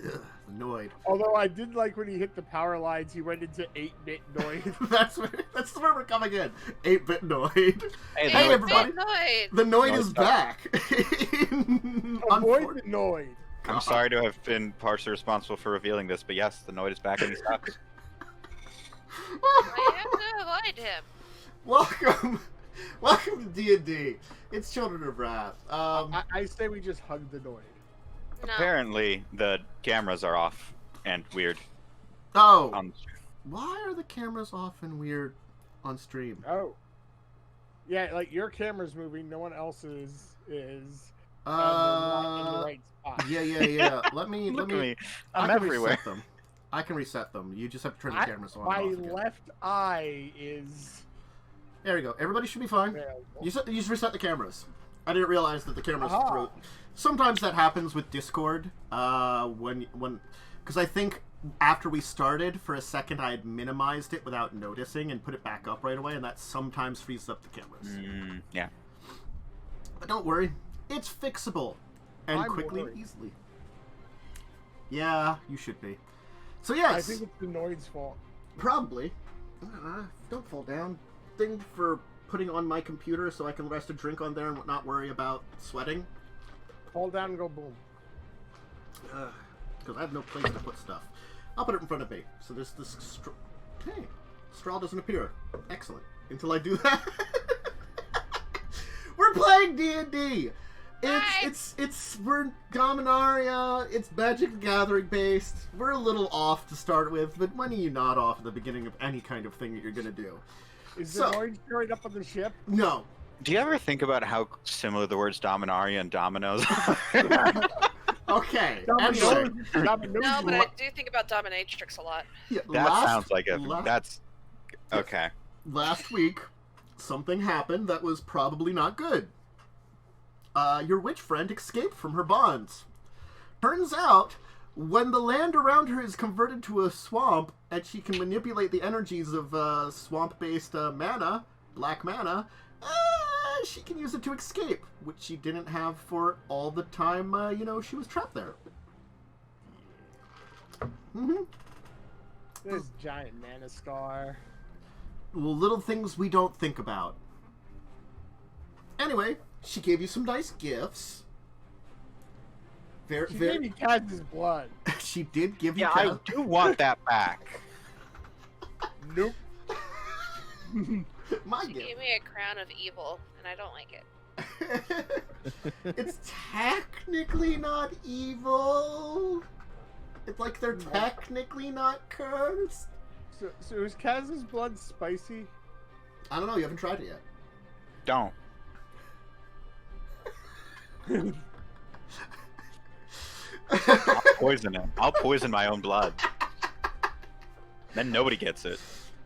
Ugh, annoyed. Although I did like when he hit the power lines, he went into 8-bit noise. That's where we're coming in. 8-bit Noid. Hey, Hey, everybody. Noid. The Noid Noid's is back. Avoid the Noid. I'm sorry to have been partially responsible for revealing this, but yes, the Noid is back and he sucks. I have to avoid him. Welcome to D&D. It's Children of Rath. I say we just hug the Noid. No. Apparently, the cameras are off and weird. Oh, On the stream. why are the cameras off and weird on stream? Oh. Yeah, like your camera's moving, no one else's is. Not in the right spot. Yeah. Let me. Look at me. I'm I can everywhere. reset them. I can reset them. You just have to turn the cameras on. My and off again. left eye is. There we go. Everybody should be fine. available. You just reset the cameras. I didn't realize that the cameras Aha. through. Sometimes that happens with Discord. When because I think after we started for a second I had minimized it without noticing and put it back up right away, and that sometimes frees up the cameras. Yeah. But don't worry, it's fixable and I'm quickly worried. and easily. Yeah, you should be. So yes, I think it's the Noid's fault. probably. Don't fall down. Thing for putting on my computer so I can rest a drink on there and not worry about sweating. Fall down and go boom. Because I have no place to put stuff. I'll put it in front of me. So there's this hey, straw doesn't appear. Excellent. Until I do that. We're playing D&D. We're Dominaria. It's Magic the Gathering based. We're a little off to start with, but when are you not off at the beginning of any kind of thing that you're gonna do? Is the Noid straight up on the ship? No. Do you ever think about how similar the words Dominaria and Dominoes are? Okay. No, Anyway. No, but I do think about Dominatrix a lot. Yeah, That sounds like a... last- That's... Okay. Last week, something happened that was probably not good. Your witch friend escaped from her bonds. Turns out, when the land around her is converted to a swamp, and she can manipulate the energies of swamp-based mana, black mana, she can use it to escape, which she didn't have for all the time, she was trapped there. This giant mana star. Little things we don't think about. Anyway, she gave you some nice gifts. She gave me Kaz's blood. She did give you. Yeah, I do want that back. Nope. My She gift. gave me a crown of evil, and I don't like it. It's technically not evil. It's like they're technically not cursed. So is Kaz's blood spicy? I don't know. You haven't tried it yet. Don't. I'll poison him. I'll poison my own blood. Then nobody gets it.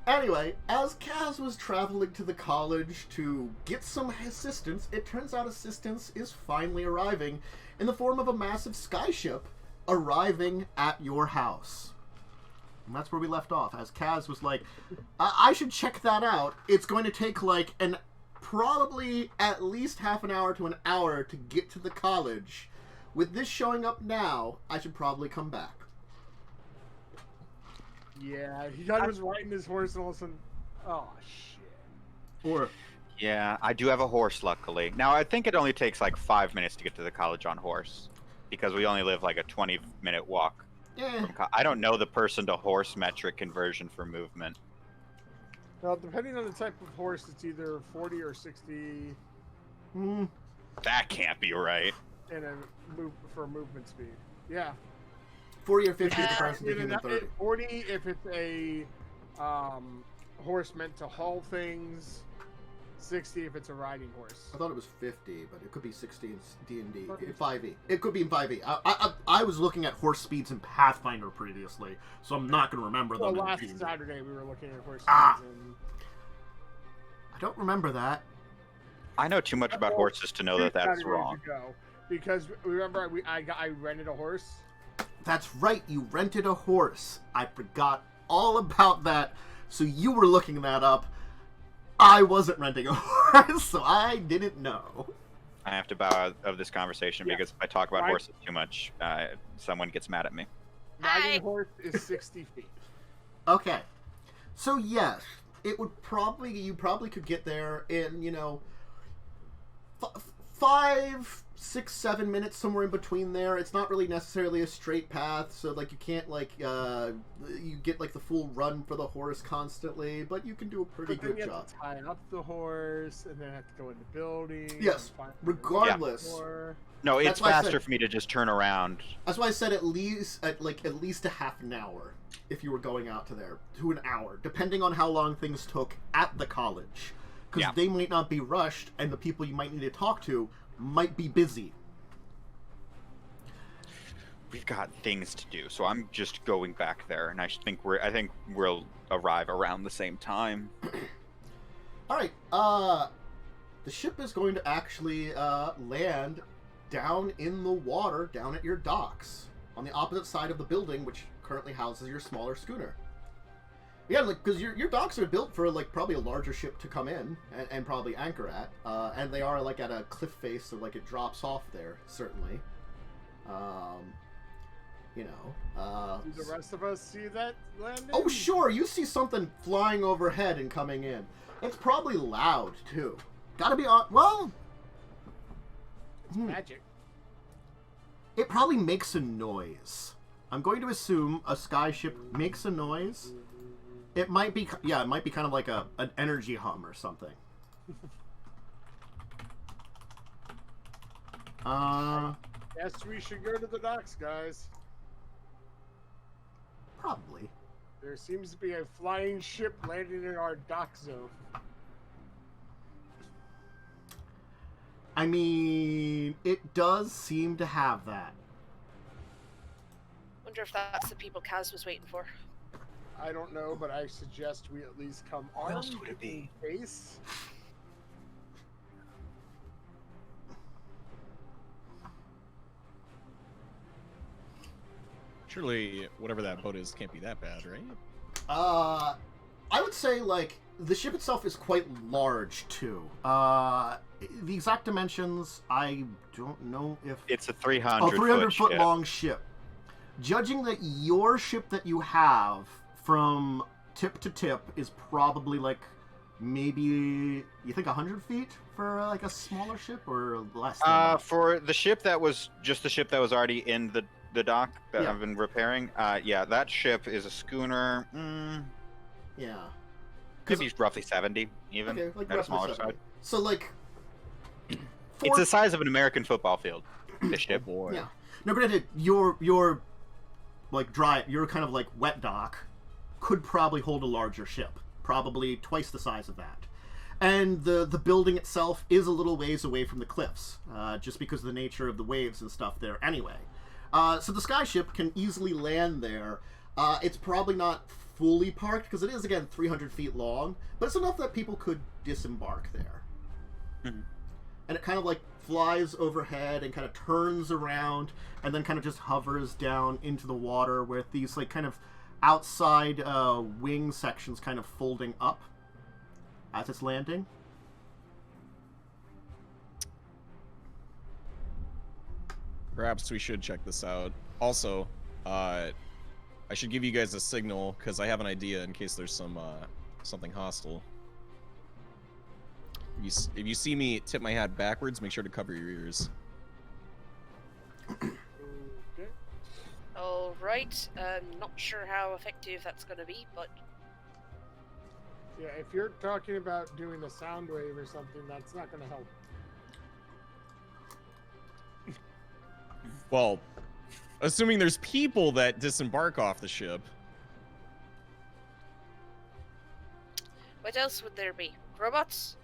Anyway, as Kaz was traveling to the college to get some assistance, it turns out assistance is finally arriving in the form of a massive skyship arriving at your house. And that's where we left off, as Kaz was like, I should check that out. It's going to take like probably at least half an hour to an hour to get to the college. With this showing up now, I should probably come back. Yeah, he thought he was riding his horse and all of a sudden, oh shit. Or Yeah, I do have a horse, luckily. Now, I think it only takes like 5 minutes to get to the college on horse. Because we only live like a 20-minute walk. I don't know the person-to-horse metric conversion for movement. Well, depending on the type of horse, it's either 40 or 60 That can't be right. in for movement speed. Yeah. 40 or 50 Yeah. comparison to human 30. 40 if it's a horse meant to haul things. 60 if it's a riding horse. I thought it was 50, but it could be 60 in D&D. 5e. It could be in 5e. I was looking at horse speeds in Pathfinder previously, so I'm not going to remember them. Well, in last D&D. Saturday we were looking at horse Ah. speeds and... I don't remember that. I know too much about horses to know that that's Saturdays wrong. ago, because remember I rented a horse. That's right, you rented a horse. I forgot all about that, so you were looking that up. I wasn't renting a horse, so I didn't know. I have to bow out of this conversation because if I talk about Right. horses too much, someone gets mad at me. Riding horse is 60 feet. Okay. So yes, it would probably, you probably could get there in, 5, 6, 7 minutes, somewhere in between there. It's not really necessarily a straight path, so like you can't you get like the full run for the horse constantly, but you can do a pretty good you job. have to tie up the horse, and then have to go into buildings. Yes, regardless. No, it's faster for me to just turn around. That's why I said at least a half an hour if you were going out to an hour, depending on how long things took at the college. Because they might not be rushed, and the people you might need to talk to might be busy. We've got things to do, so I'm just going back there, and I think we'll arrive around the same time. All right. The ship is going to actually land down in the water, down at your docks, on the opposite side of the building, which currently houses your smaller schooner. Yeah, because your docks are built for probably a larger ship to come in and probably anchor at, and they are at a cliff face, so it drops off there certainly. Do the rest of us see that landing? Oh sure, you see something flying overhead and coming in. It's probably loud too. Gotta be on. Well, it's magic. It probably makes a noise. I'm going to assume a skyship makes a noise. It might be, it might be kind of like an energy hum or something. Yes, we should go to the docks, guys. Probably. There seems to be a flying ship landing in our dock zone. I mean, it does seem to have that. Wonder if that's the people Kaz was waiting for. I don't know, but I suggest we at least come armed. What else would it be? Base. Surely, whatever that boat is can't be that bad, right? I would say, the ship itself is quite large, too. The exact dimensions, I don't know if... It's a 300-foot 300-foot long ship. Judging that your ship that you have from tip to tip is probably, maybe, you think 100 feet for, a smaller ship, or less than that? For the ship that was just the ship that was already in the dock that I've been repairing, that ship is a schooner. Yeah. Could be roughly 70, even. Okay, at a smaller 70. side. So, It's the size of an American football field, this ship. Oh boy. Yeah. Now, granted, your kind of wet dock could probably hold a larger ship, probably twice the size of that. And the building itself is a little ways away from the cliffs, just because of the nature of the waves and stuff there anyway. So the skyship can easily land there. It's probably not fully parked, because it is, again, 300 feet long, but it's enough that people could disembark there. Mm-hmm. And it kind of flies overhead and kind of turns around and then kind of just hovers down into the water with these kind of outside wing sections kind of folding up as it's landing. Perhaps we should check this out. Also, I should give you guys a signal because I have an idea in case there's something hostile. If you see me tip my hat backwards, make sure to cover your ears. Okay. All right. Not sure how effective that's going to be, but Yeah, if you're talking about doing a sound wave or something, that's not going to help. Well, assuming there's people that disembark off the ship. what else would there be? Robots?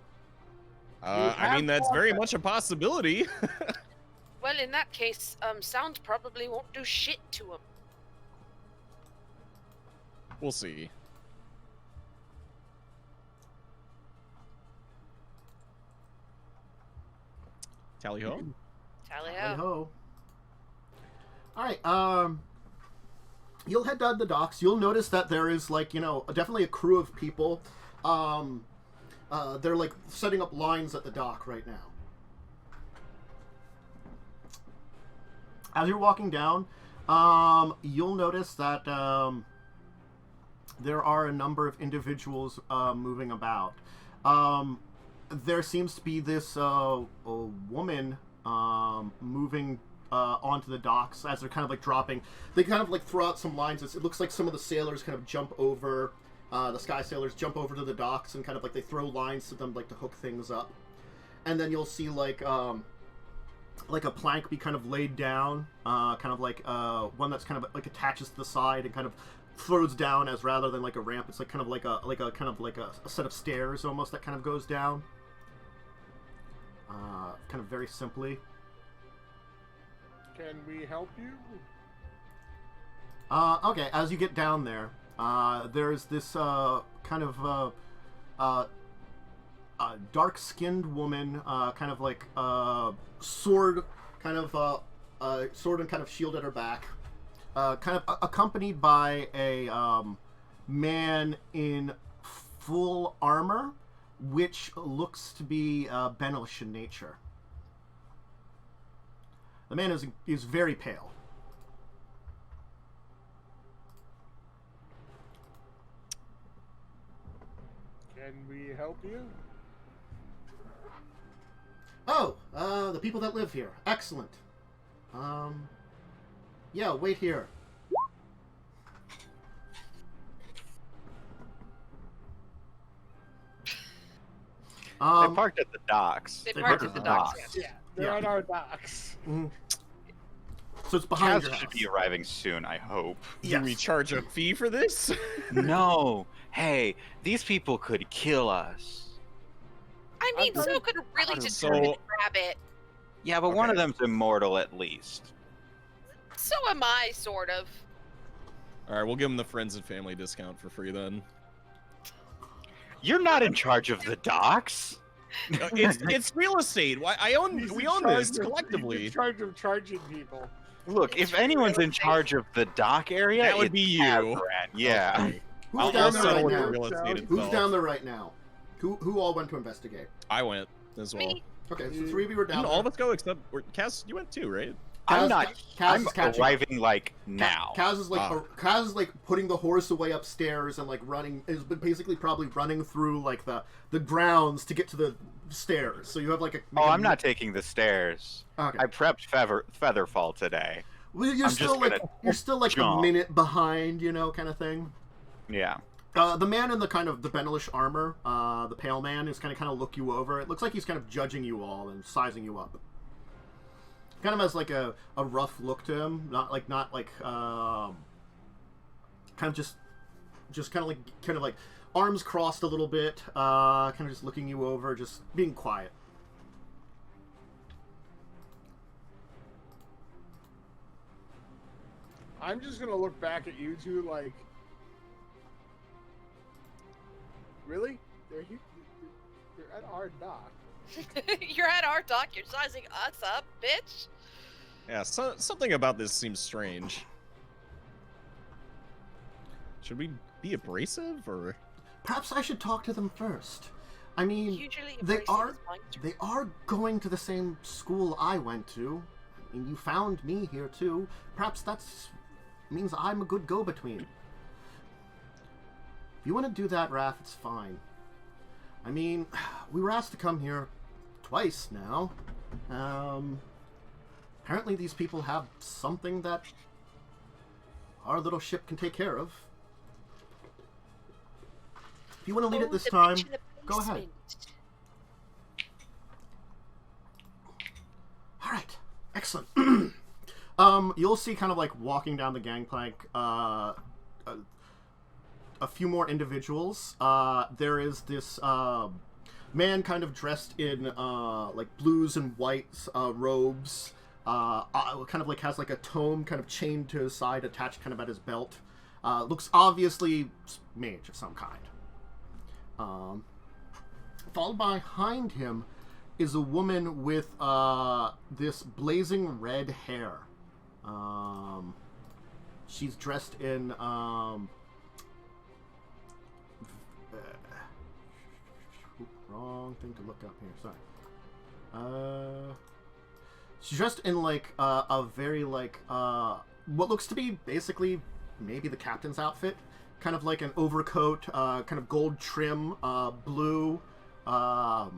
I mean, that's very much a possibility. Well, in that case, sound probably won't do shit to them. We'll see. Tally ho. Tally Hey ho. ho. Alright, you'll head down the docks. You'll notice that there is, definitely a crew of people. They're, setting up lines at the dock right now. As you're walking down, You'll notice that there are a number of individuals moving about. There seems to be this a woman moving onto the docks as they're kind of like dropping. They kind of like throw out some lines. It looks like some of the sailors kind of jump over, the sky sailors jump over to the docks and kind of like they throw lines to them like to hook things up. And then you'll see like a plank be kind of laid down, kind of like one that's kind of like attaches to the side and kind of throws down as rather than like a ramp. It's like kind of like a set of stairs almost that kind of goes down. Kind of very simply. Can we help you? Okay, as you get down there, there's this kind of dark-skinned woman, kind of like sword and kind of shield at her back, kind of accompanied by a man in full armor, which looks to be Benelish in nature. The man is very pale. Can we help you? Oh, the people that live here. Excellent. Yeah, wait here. They parked at the docks. They parked at the docks. Yes. Yeah, they're at our docks. Mm. So it's behind Kaz your should house. be arriving soon, I hope. Yes. Do we charge a fee for this? No. Hey, these people could kill us. I mean, I'm so could a really so- determined rabbit. Yeah, but one of them's immortal at least. So am I, sort of. All right, we'll give them the friends and family discount for free then. You're not in charge of the docks. It's real estate. Why we own this He's collectively. in charge of charging people. Look, if anyone's in charge of the dock area, That would it's be you. Kazran. Yeah. Okay. Who's I'll down there settle right with now? the real estate Who's itself. down there right now? Who all went to investigate? I went as well. Me. Okay, so 3 of you were down Didn't there. all of us go except Cass? You went too, right? I'm Kaz- not. Kaz I'm is catching arriving like now. Kaz is like Ah. Kaz is like putting the horse away upstairs and like running is basically probably running through like the grounds to get to the stairs. So you have like a. Oh, I'm not taking the stairs. Okay. I prepped Featherfall today. Well, you're I'm still just like gonna you're still like a jump. minute behind, you know, kind of thing. Yeah. The man in the kind of the Benelish armor, the pale man, is kind of look you over. It looks like he's kind of judging you all and sizing you up. Kind of has like a rough look to him, not like kind of just kind of like arms crossed a little bit, kind of just looking you over, just being quiet. I'm just gonna look back at you two like, really? They're at our dock. You're at our dock. You're sizing us up, bitch. Yeah, something about this seems strange. Should we be abrasive or? Perhaps I should talk to them first. I mean, Usually, they abrasive are is fine. they are going to the same school I went to. I mean, you found me here too. Perhaps that's means I'm a good go-between. If you want to do that, Rath, it's fine. I mean, we were asked to come here twice now. Apparently these people have something that our little ship can take care of. If you want to lead it this the time, bitch in the go ahead. basement. All right, excellent. You'll see kind of like walking down the gangplank, a few more individuals. There is this man kind of dressed in like blues and whites robes. Kind of like has like a tome kind of chained to his side, attached kind of at his belt. Looks obviously mage of some kind. Followed behind him is a woman with this blazing red hair. She's dressed in wrong thing to look up here. Sorry. She's dressed in like a very like what looks to be basically maybe the captain's outfit, kind of like an overcoat, kind of gold trim, blue, kind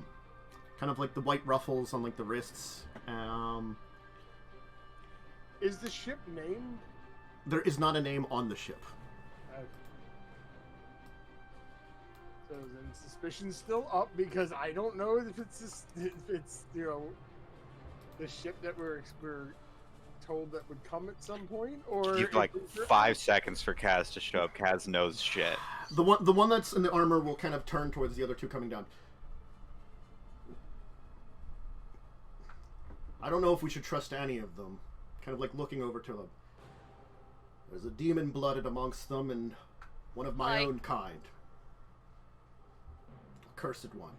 of like the white ruffles on like the wrists. Is the ship named? There is not a name on the ship. So then suspicion's still up because I don't know if it's you know the ship that we're told that would come at some point, or You've like 5 seconds for Kaz to show up. Kaz knows shit. The one that's in the armor will kind of turn towards the other two coming down. I don't know if we should trust any of them. Kind of like looking over to them. There's a demon blooded amongst them, and one of my own kind. A cursed one.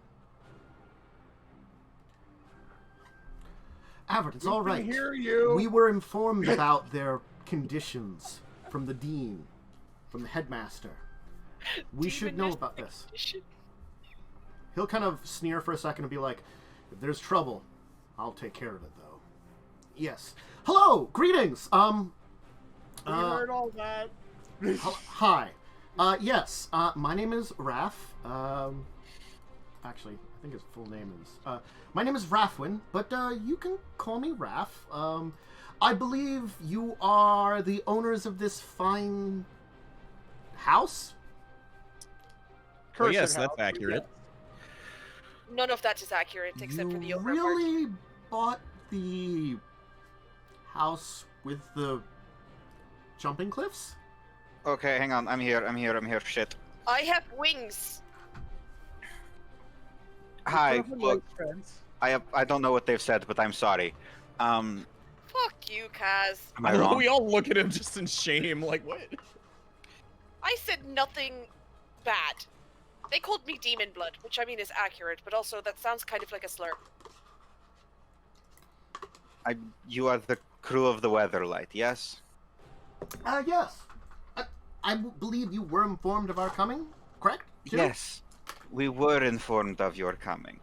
Albert, it's all right. We can hear you. We were informed about their conditions from the dean, from the headmaster. We should know about this. He'll kind of sneer for a second and be like, if there's trouble, I'll take care of it, though. Yes. Hello! Greetings! We heard all that. Hi. Yes, my name is Rath. Actually, I think his full name is... my name is Rathwin, but you can call me Rath. I believe you are the owners of this fine house? Oh, yes, that's accurate. None of that is accurate except for the You over really bought the house with the jumping cliffs? Okay, hang on. I'm here. Shit. I have wings. Hi. Look, I don't know what they've said, but I'm sorry. Fuck you, Kaz. Am I wrong? We all look at him just in shame, like, what? I said nothing bad. They called me Demon Blood, which I mean is accurate, but also that sounds kind of like a slur. You are the crew of the Weatherlight, yes? Yes. I believe you were informed of our coming, correct? Too? Yes. We were informed of your coming.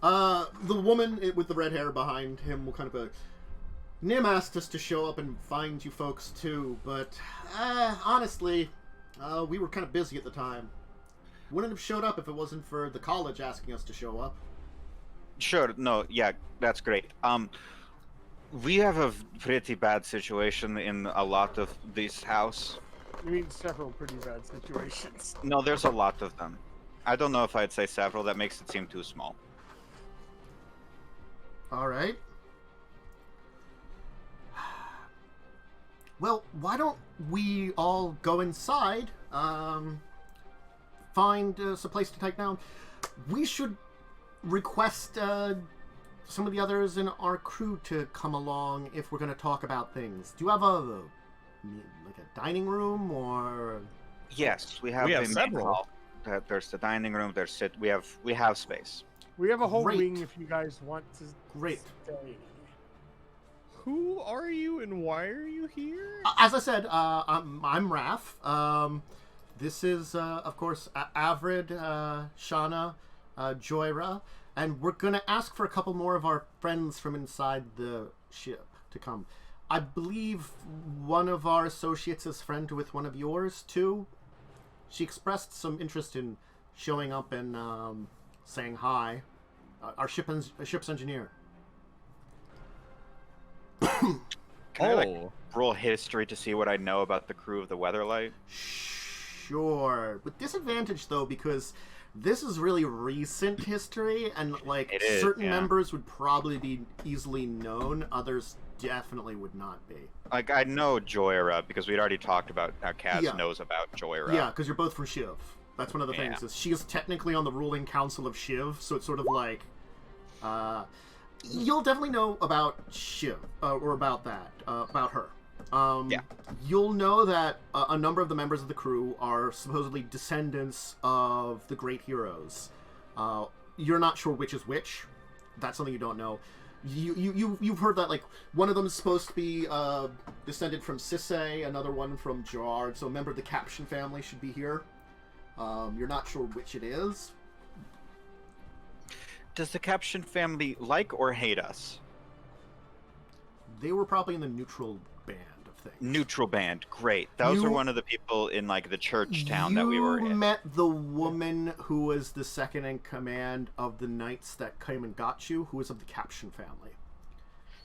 The woman with the red hair behind him will kind of go, Nim asked us to show up and find you folks too, but honestly, we were kind of busy at the time. Wouldn't have showed up if it wasn't for the college asking us to show up. Sure, no, yeah, that's great. We have a pretty bad situation in a lot of this house. I mean, several pretty bad situations. No, there's a lot of them. I don't know if I'd say several. That makes it seem too small. All right. Well, why don't we all go inside, find some place to take down. We should request some of the others in our crew to come along if we're going to talk about things. Do you have a dining room or? Yes, we have several. Hall. There's the dining room. We have space. We have a whole Great. wing if you guys want to Great. stay. Who are you and why are you here? As I said, I'm Raph. This is, of course, Avrid, Shauna, Joyra, and we're going to ask for a couple more of our friends from inside the ship to come. I believe one of our associates is friend with one of yours, too. She expressed some interest in showing up and saying hi. Our ship's engineer. Can I roll history to see what I know about the crew of the Weatherlight? Sure. With disadvantage, though, because this is really recent history, and certain members would probably be easily known, others definitely would not be. Like, I know Joyra, because we'd already talked about how Kaz knows about Joyra. Yeah, because you're both from Shiv. That's one of the things. Is she is technically on the ruling council of Shiv, so it's sort of like... you'll definitely know about Shiv, or about that, about her. You'll know that a number of the members of the crew are supposedly descendants of the great heroes. You're not sure which is which. That's something you don't know. You've heard that, like, one of them is supposed to be descended from Sisay, another one from Gerard, so a member of the Caption family should be here. You're not sure which it is. Does the Caption family like or hate us? They were probably in the neutral band of things. Neutral band, great. Those are one of the people in like the church town that we were in. You met the woman who was the second in command of the knights that came and got you, who was of the Caption family.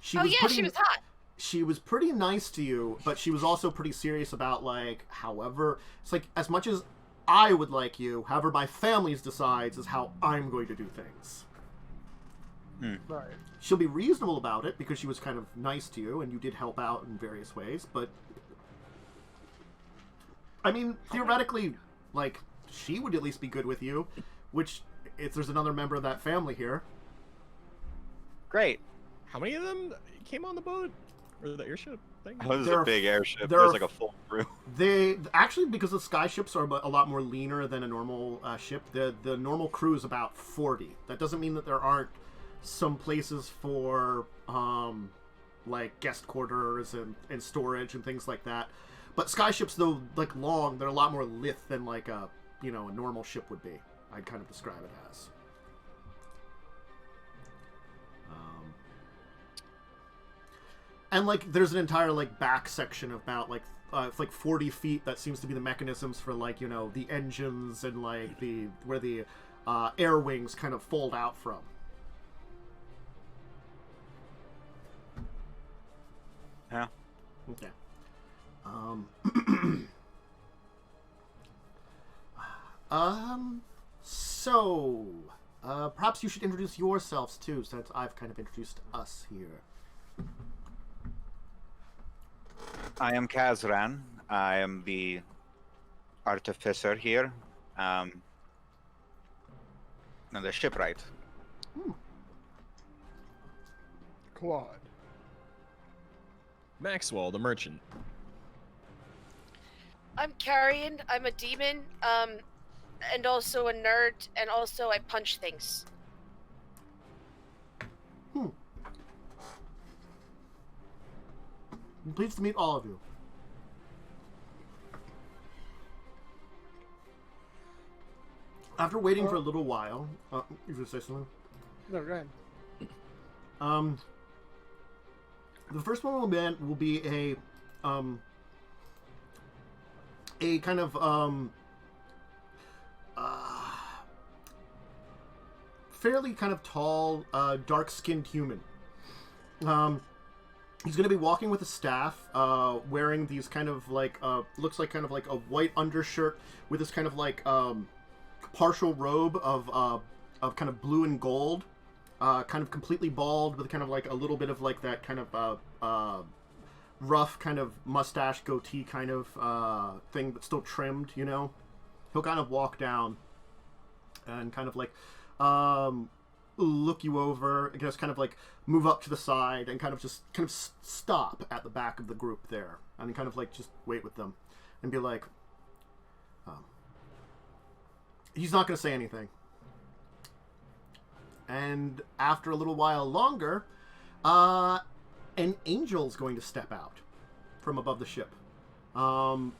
She was hot. She was pretty nice to you, but she was also pretty serious about, like, however, it's like, as much as I would like you, however my family decides is how I'm going to do things. Right. She'll be reasonable about it because she was kind of nice to you and you did help out in various ways, but I mean, theoretically, like, she would at least be good with you, which, if there's another member of that family here. Great. How many of them came on the boat? Or the airship thing? It was a big airship. There was like a full crew. They actually, because the skyships are a lot more leaner than a normal ship, the normal crew is about 40. That doesn't mean that there aren't some places for like guest quarters and storage and things like that. But skyships, though, like long, they're a lot more lithe than like a a normal ship would be. I'd kind of describe it as. And, like, there's an entire, like, back section of about, like, it's like 40 feet that seems to be the mechanisms for, like, the engines and, like, where the air wings kind of fold out from. Yeah. Okay. So, perhaps you should introduce yourselves, too, since I've kind of introduced us here. I am Kazran. I am the artificer here. And the shipwright. Claude. Maxwell, the merchant. I'm Carrion. I'm a demon, and also a nerd, and also I punch things. I'm pleased to meet all of you. After waiting for a little while, you gonna say something? No, go ahead. The first one will be a kind of fairly kind of tall, dark-skinned human. He's going to be walking with a staff, wearing these kind of like, looks like kind of like a white undershirt with this kind of like partial robe of kind of blue and gold, kind of completely bald with kind of like a little bit of like that kind of rough kind of mustache goatee kind of thing, but still trimmed, He'll kind of walk down and kind of like look you over, and just kind of like move up to the side and kind of stop at the back of the group there and kind of like just wait with them and be like, he's not going to say anything. And after a little while longer, an angel's going to step out from above the ship.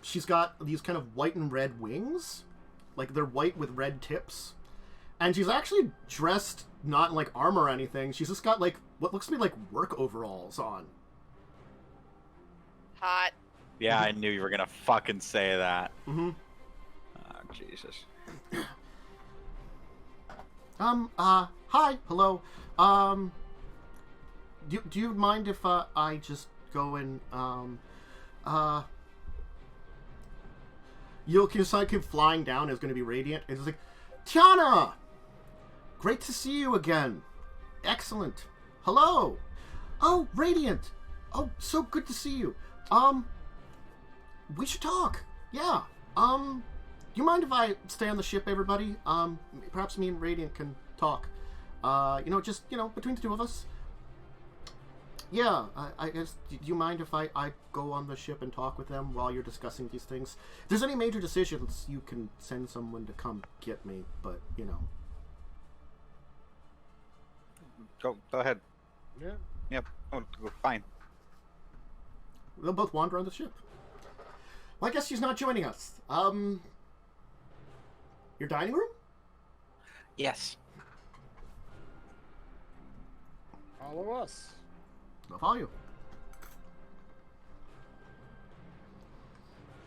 She's got these kind of white and red wings, like they're white with red tips. And she's actually dressed not in, like, armor or anything. She's just got, like, what looks to be, like, work overalls on. Hot. Yeah, I knew you were gonna fucking say that. Mm-hmm. Oh, Jesus. Hi, hello. Do you mind if, I just go and, you'll keep flying down. It's going to be radiant. It's like, Tiana! Great to see you again. Excellent. Hello. Oh, Radiant. Oh, so good to see you. We should talk. Yeah. Do you mind if I stay on the ship, everybody? Perhaps me and Radiant can talk. Just, between the two of us. Yeah, I guess, do you mind if I go on the ship and talk with them while you're discussing these things? If there's any major decisions, you can send someone to come get me, but, Go ahead. Yeah. Yep. Oh, fine. They'll both wander on the ship. Well, I guess she's not joining us. Your dining room? Yes. Follow us. I'll follow you.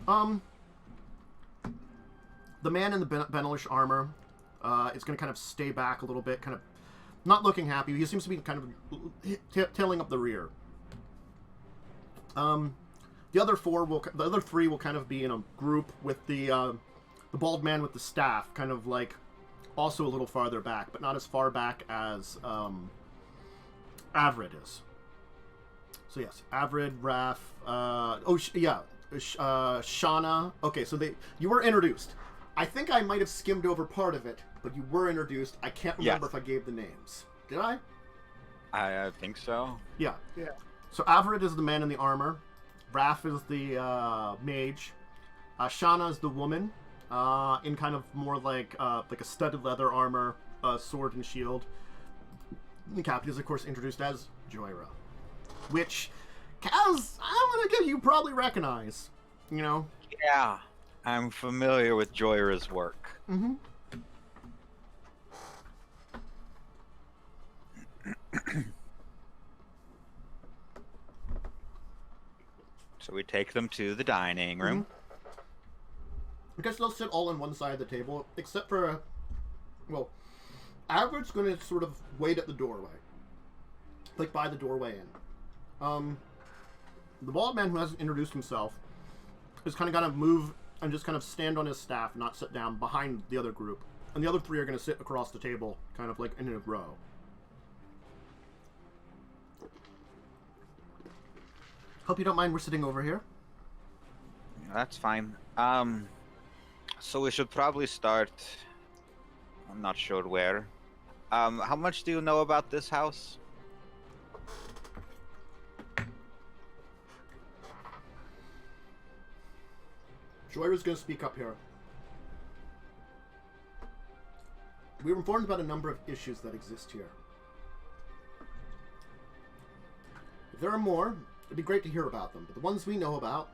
The man in the Benelish armor is going to kind of stay back a little bit, kind of not looking happy. He seems to be kind of tailing up the rear. The other three will kind of be in a group with the bald man with the staff, kind of like also a little farther back, but not as far back as Avrid is. So yes, Avrid, Rath, Shauna. Okay, so you were introduced. I think I might have skimmed over part of it, but you were introduced. I can't remember if I gave the names. Did I? I think so. Yeah. Yeah. So Avrid is the man in the armor. Rath is the mage. Shauna is the woman, in kind of more like a studded leather armor, sword and shield. The captain is, of course, introduced as Joyra, which, Kaz, I'm gonna give you probably recognize. You know? Yeah, I'm familiar with Joyra's work. Mm-hmm. So we take them to the dining room. I guess they'll sit all on one side of the table, except for, Avrid's going to sort of wait at the doorway. Like, by the doorway in. The bald man who hasn't introduced himself is kind of going to move and just kind of stand on his staff, not sit down behind the other group. And the other three are going to sit across the table, kind of like in a row. Hope you don't mind we're sitting over here. That's fine. So we should probably start. I'm not sure where. How much do you know about this house? Joyra's going to speak up here. We were informed about a number of issues that exist here. If there are more, it'd be great to hear about them. But the ones we know about,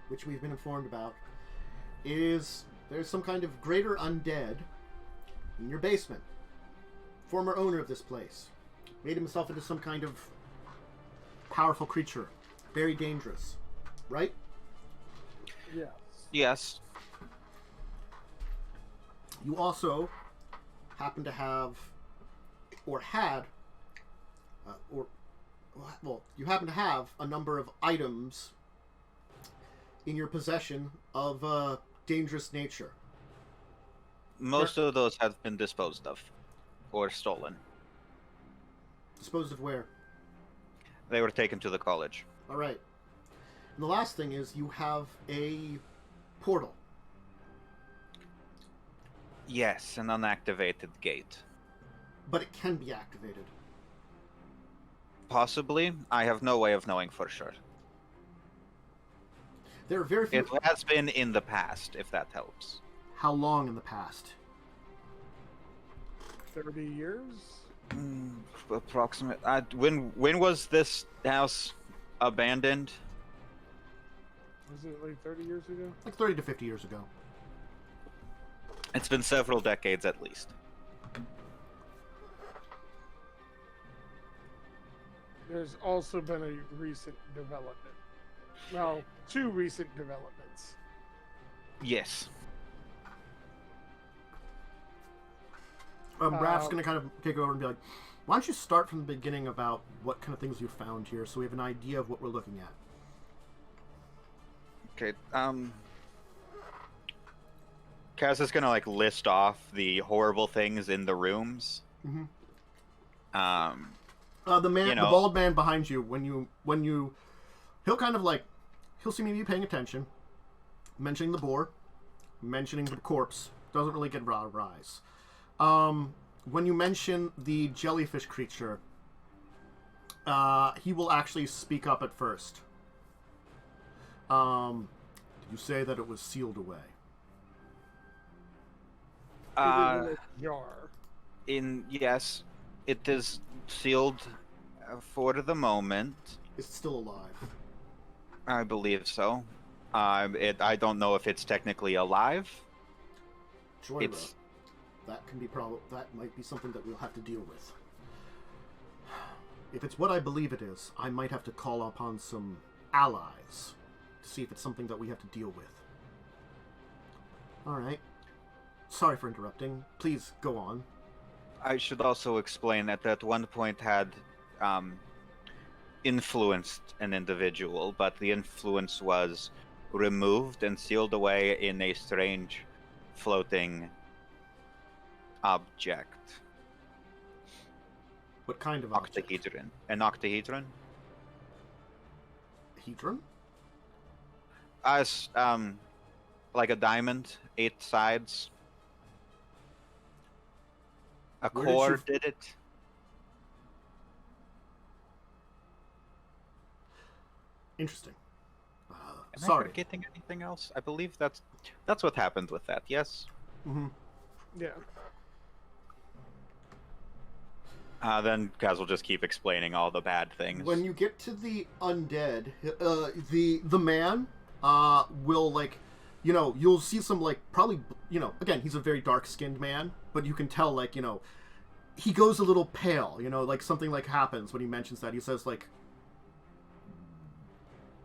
which we've been informed about, is there's some kind of greater undead in your basement. Former owner of this place made himself into some kind of powerful creature. Very dangerous. Right? Yes. Yes. You also happen to have, or had, you happen to have a number of items in your possession of dangerous nature. Most of those have been disposed of or stolen. Disposed of where? They were taken to the college. All right. And the last thing is you have a portal. Yes, an unactivated gate. But it can be activated. Possibly. I have no way of knowing for sure. There are very few... It has been in the past, if that helps. How long in the past? 30 years? Approximate. When was this house abandoned? Was it like 30 years ago? Like 30 to 50 years ago. It's been several decades at least. There's also been a recent development. Well, 2 recent developments. Yes. Raph's going to kind of take over and be like, why don't you start from the beginning about what kind of things you found here so we have an idea of what we're looking at. Okay, Kaz is gonna like list off the horrible things in the rooms. Mm-hmm. You know, the bald man behind you, when you, he'll kind of like, he'll seem to be paying attention, mentioning the boar, mentioning the corpse, doesn't really get a rise. When you mention the jellyfish creature, he will actually speak up at first. Did you say that it was sealed away? Jar. Yes, it is sealed for the moment. Is it still alive? I believe so. I don't know if it's technically alive. Joyra, that can be that might be something that we'll have to deal with. If it's what I believe it is, I might have to call upon some allies. to see if it's something that we have to deal with. Alright. Sorry for interrupting. Please go on. I should also explain that at one point had influenced an individual, but the influence was removed and sealed away in a strange floating object. What kind of object? Octahedron. An octahedron? Hedron? As like a diamond, 8 sides. A Where did core you- did it. Interesting. Am I Sorry. forgetting anything else? I believe that's what happened with that. Yes. Mm-hmm. Yeah. Then Kaz will just keep explaining all the bad things. When you get to the undead, the man will, like, you know, you'll see some, like, probably, you know, again, he's a very dark-skinned man, but you can tell, like, you know, he goes a little pale, you know, like, something, like, happens when he mentions that. He says, like,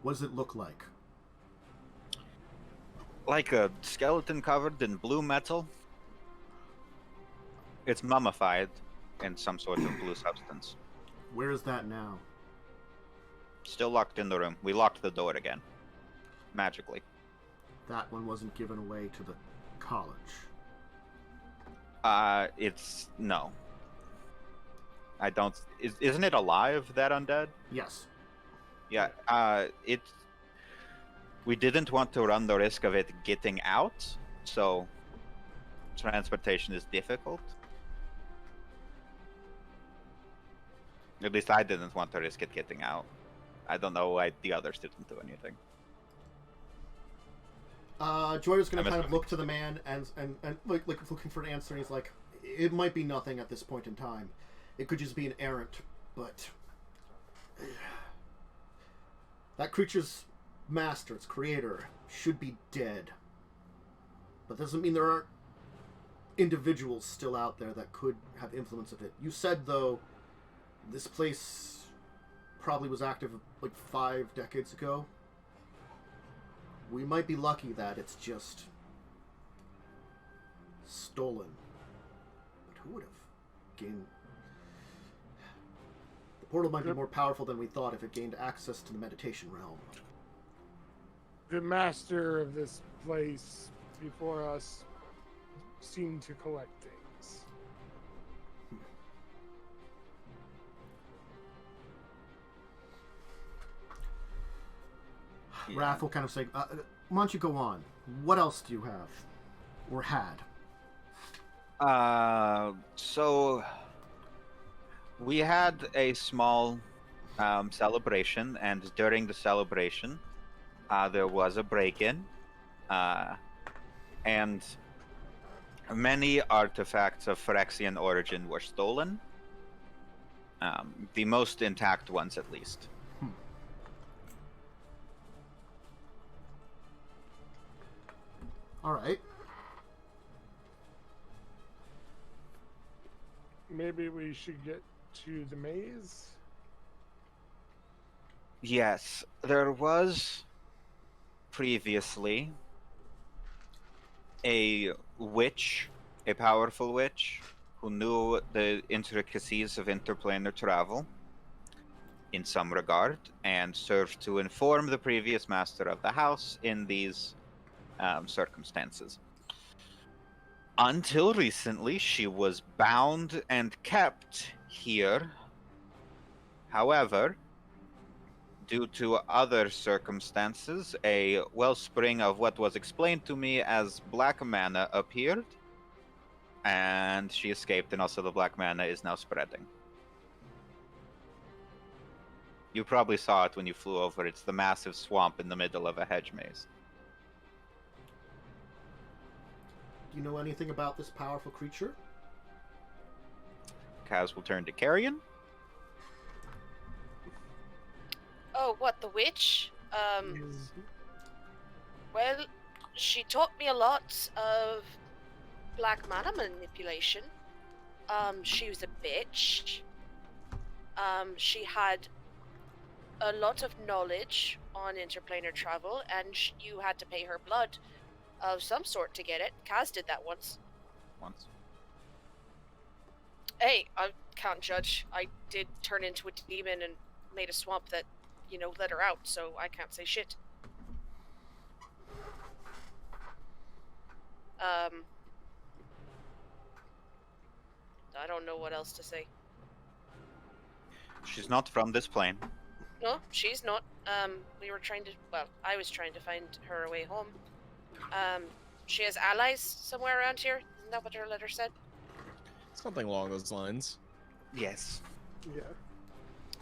what does it look like? Like a skeleton covered in blue metal. It's mummified in some sort of blue substance. Where is that now? Still locked in the room. We locked the door again. Magically. That one wasn't given away to the college. It's... no. I don't... Isn't it alive, that undead? Yes. Yeah, it's... We didn't want to run the risk of it getting out, so transportation is difficult. At least I didn't want to risk it getting out. I don't know why the others didn't do anything. Joy was going to I'm kind of assuming. look to the man and like looking for an answer, and he's like, it might be nothing at this point in time. It could just be an errant, but... that creature's master, its creator, should be dead. But doesn't mean there aren't individuals still out there that could have influence of it. You said, though, this place probably was active like 5 decades ago. We might be lucky that it's just stolen. But who would have gained... The portal might be more powerful than we thought if it gained access to the meditation realm. The master of this place before us seemed to collect things. Yeah. Raph will kind of say, why don't you go on? What else do you have? Or had? So we had a small celebration, and during the celebration, there was a break-in, and many artifacts of Phyrexian origin were stolen. The most intact ones, at least. All right. Maybe we should get to the maze. Yes, there was previously a witch, a powerful witch, who knew the intricacies of interplanar travel in some regard, and served to inform the previous master of the house in these circumstances. Until recently, she was bound and kept here. However, due to other circumstances, a wellspring of what was explained to me as black mana appeared, and she escaped, and also the black mana is now spreading. You probably saw it when you flew over. It's the massive swamp in the middle of a hedge maze. Do you know anything about this powerful creature? Kaz will turn to Carrion. Oh, what, the witch? Is- Well, she taught me a lot of black mana manipulation. She was a bitch. She had a lot of knowledge on interplanar travel, and you had to pay her blood of some sort to get it. Kaz did that once. Hey, I can't judge. I did turn into a demon and made a swamp that, let her out, so I can't say shit. I don't know what else to say. She's not from this plane. No, she's not. We were trying to, I was trying to find her a way home. She has allies somewhere around here. Isn't that what her letter said? Something along those lines. Yes. Yeah.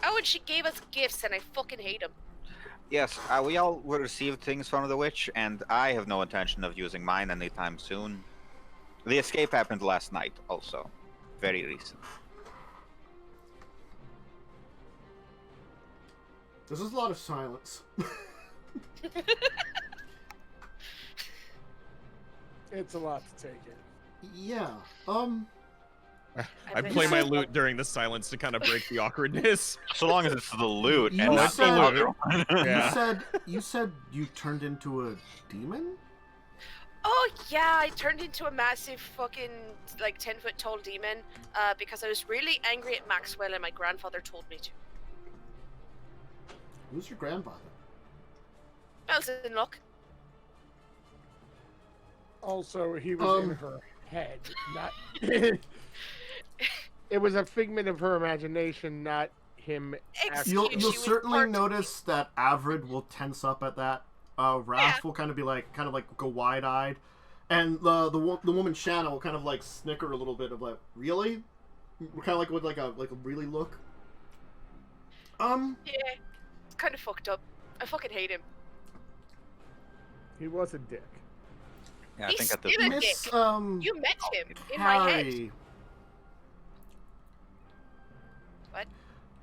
Oh, and she gave us gifts, and I fucking hate them. Yes, we all will receive things from the witch, and I have no intention of using mine anytime soon. The escape happened last night, also. Very recent. This is a lot of silence. It's a lot to take in. Yeah. I play my lute during the silence to kind of break the awkwardness. So long as it's the loot You and not said- the other one. Yeah. You said you turned into a demon? Oh, yeah, I turned into a massive fucking, 10-foot tall demon, because I was really angry at Maxwell and my grandfather told me to. Who's your grandfather? Bells in luck. Also, he was in her head, not. It was a figment of her imagination, not him. Excuse You'll she was certainly part- notice that Avrid will tense up at that. Wrath will kind of be go wide-eyed, and the woman Shanna will kind of snicker a little bit of really, kind of with a really look. Yeah, it's kind of fucked up. I fucking hate him. He was a dick. Yeah, I He's think at this still a point. Miss You met him in my head. Harry, What?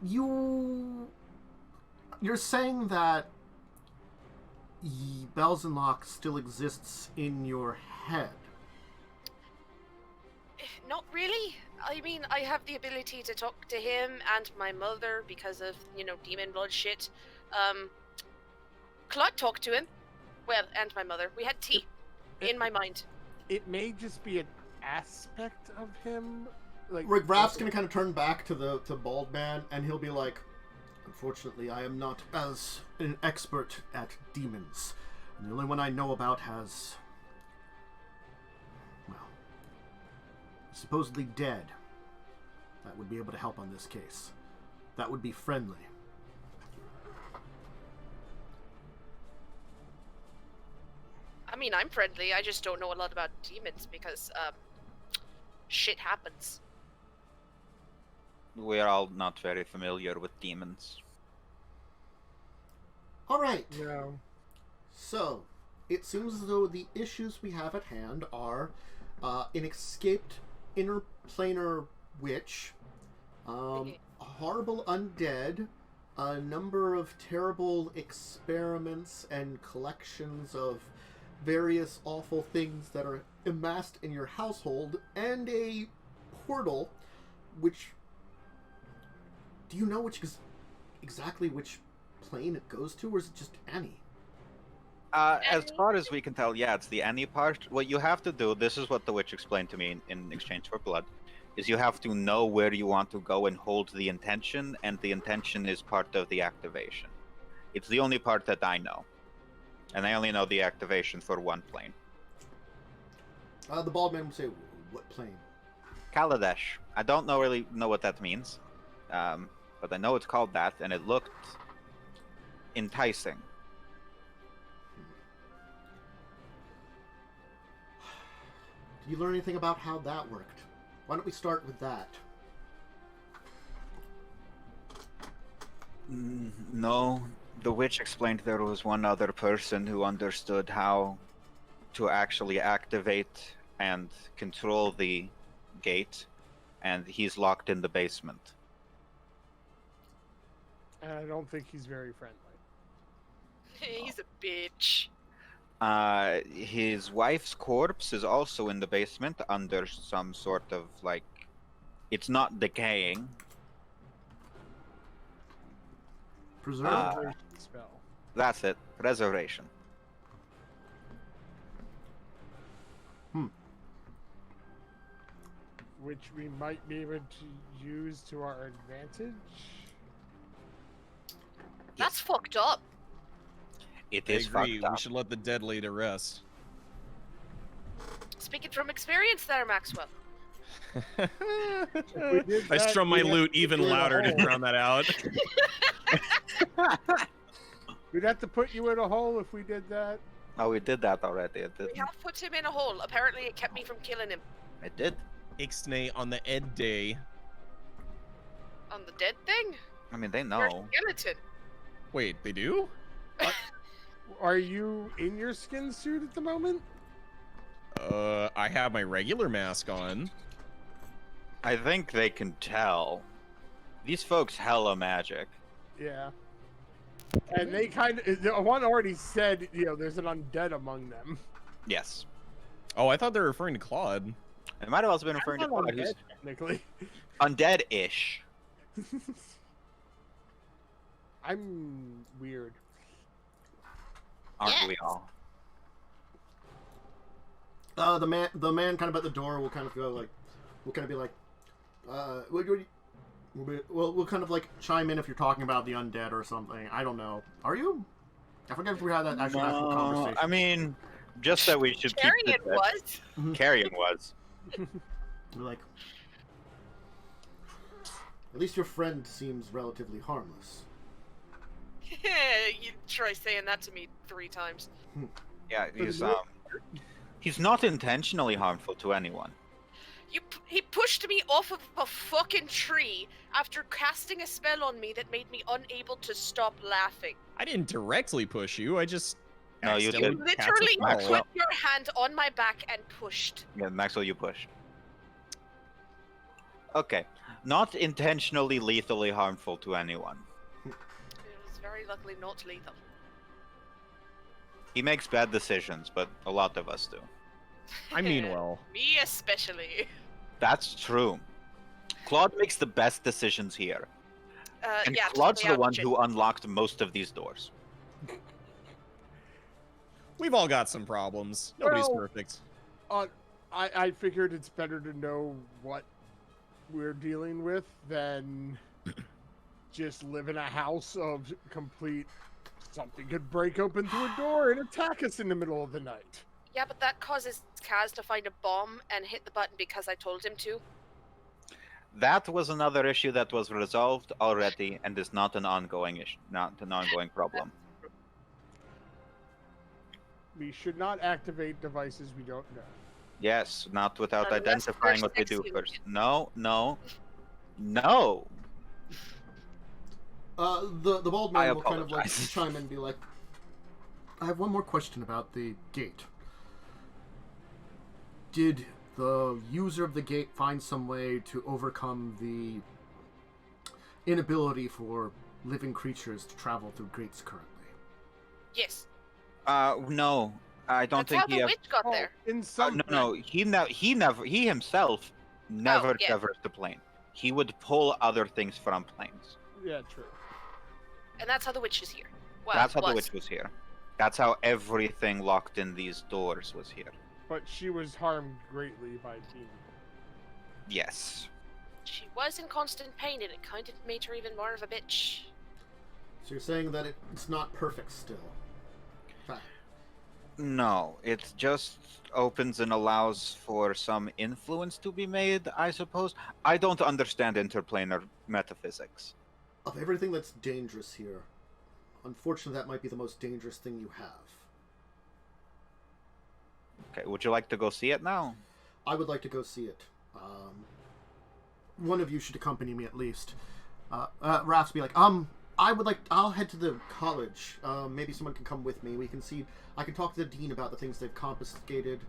You're saying that Bells and Lock still exists in your head. Not really. I mean, I have the ability to talk to him and my mother because of, demon blood shit. Claude talked to him. Well, and my mother. We had tea in my mind. It may just be an aspect of him. Raph's gonna kind of turn back to the bald man, and he'll be like, "Unfortunately, I am not as an expert at demons. And the only one I know about has, supposedly dead. That would be able to help on this case. That would be friendly." I mean, I'm friendly. I just don't know a lot about demons because, shit happens. We're all not very familiar with demons. All right. No. So, it seems as though the issues we have at hand are an escaped interplanar witch, a horrible undead, a number of terrible experiments and collections of various awful things that are amassed in your household, and a portal, which... Do you know exactly which plane it goes to, or is it just any? As far as we can tell, yeah, it's the any part. What you have to do, this is what the witch explained to me in exchange for blood, is you have to know where you want to go and hold the intention, and the intention is part of the activation. It's the only part that I know. And I only know the activation for one plane. The bald man would say, "What plane?" Kaladesh. I don't really know what that means. But I know it's called that, and it looked enticing. Did you learn anything about how that worked? Why don't we start with that? No, the witch explained there was one other person who understood how to actually activate and control the gate, and he's locked in the basement. And I don't think he's very friendly. He's a bitch. His wife's corpse is also in the basement under some sort of, it's not decaying. Preserve? Spell. That's it. Preservation. Which we might be able to use to our advantage. That's fucked up. It I is agree. fucked up. We should let the dead lay to rest. Speaking from experience there, Maxwell. we did I that, strum my we'd have lute to even put you in a louder to hole. drown that out. We'd have to put you in a hole if we did that. Oh, we did that already. It We did. have put him in a hole. Apparently, it kept me from killing him. It did. Ixnay on the Ed Day. On the dead thing? I mean, they You're know. a skeleton. Wait, they do? Are you in your skin suit at the moment? I have my regular mask on. I think they can tell. These folks hella magic. Yeah. And they kind of, one already said, there's an undead among them. Yes. Oh, I thought they were referring to Claude. It might have also been referring to I'm not Claude, who's undead, technically. undead-ish. I'm weird. Aren't Yes. we all? The man kind of at the door will kind of go like, we'll kind of be like, we'll kind of like chime in if you're talking about the undead or something. I don't know. Are you? I forget if we had that actual conversation. I mean, just that we should Carrion keep it. was. Carrion was. You're like, at least your friend seems relatively harmless. You try saying that to me 3 times. Yeah, he's not intentionally harmful to anyone. He pushed me off of a fucking tree after casting a spell on me that made me unable to stop laughing. I didn't directly push you. I just No, you accidentally did. cast a Literally spell. Maxwell. put your hand on my back and pushed. Yeah, Maxwell, you push. Okay. Not intentionally lethally harmful to anyone. It was very luckily not lethal. He makes bad decisions, but a lot of us do. I mean well. Me especially. That's true. Claude makes the best decisions here. And Yeah, Claude's totally the one average it. who unlocked most of these doors. We've all got some problems. Nobody's Well- perfect. I figured it's better to know what we're dealing with than just live in a house of complete. Something could break open through a door and attack us in the middle of the night. Yeah, but that causes Kaz to find a bomb and hit the button because I told him to. That was another issue that was resolved already and is not an ongoing issue, not an ongoing problem. We should not activate devices we don't know. Yes, not without Unless identifying we're what they do sexy first. looking. No, no, no. The bald I man will kind of like apologize. chime in and be like, I have one more question about the gate. Did the user of the gate find some way to overcome the inability for living creatures to travel through gates currently? Yes. No, I don't That's how think he. the witch got there. In some No, he himself never yeah. traversed the plane. He would pull other things from planes. Yeah, true. And that's how the witch is here. Well, That's how the was. witch was here. That's how everything locked in these doors was here. But she was harmed greatly by Teen. Yes. She was in constant pain and it kind of made her even more of a bitch. So you're saying that it's not perfect still? No, it just opens and allows for some influence to be made, I suppose. I don't understand interplanar metaphysics. Of everything that's dangerous here, unfortunately that might be the most dangerous thing you have. Okay, would you like to go see it now? I would like to go see it. One of you should accompany me at least. Raph's be like, I'll head to the college. Maybe someone can come with me. We can see, I can talk to the dean about the things they've confiscated.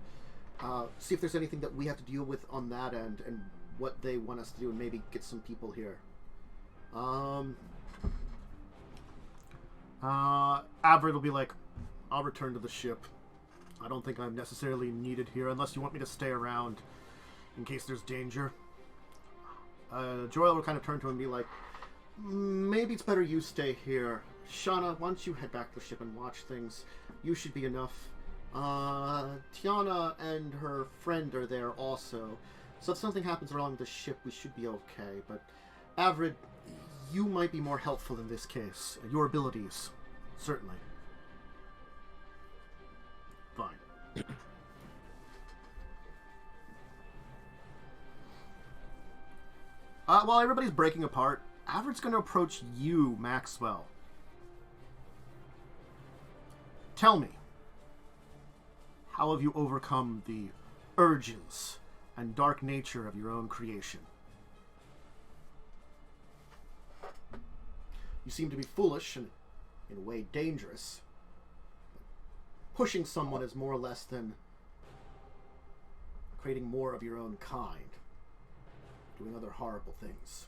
See if there's anything that we have to deal with on that end and what they want us to do and maybe get some people here. Avrid will be like, I'll return to the ship. I don't think I'm necessarily needed here unless you want me to stay around in case there's danger. Joel will kind of turn to him and be like, maybe it's better you stay here. Shauna, why don't you head back to the ship and watch things? You should be enough. Tiana and her friend are there also. So if something happens wrong with the ship, we should be okay. But Avrid, you might be more helpful in this case. Your abilities, certainly. Fine. While everybody's breaking apart, Avrid's going to approach you, Maxwell. Tell me, how have you overcome the urges and dark nature of your own creation? You seem to be foolish and, in a way, dangerous. Pushing someone is more or less than creating more of your own kind. Doing other horrible things.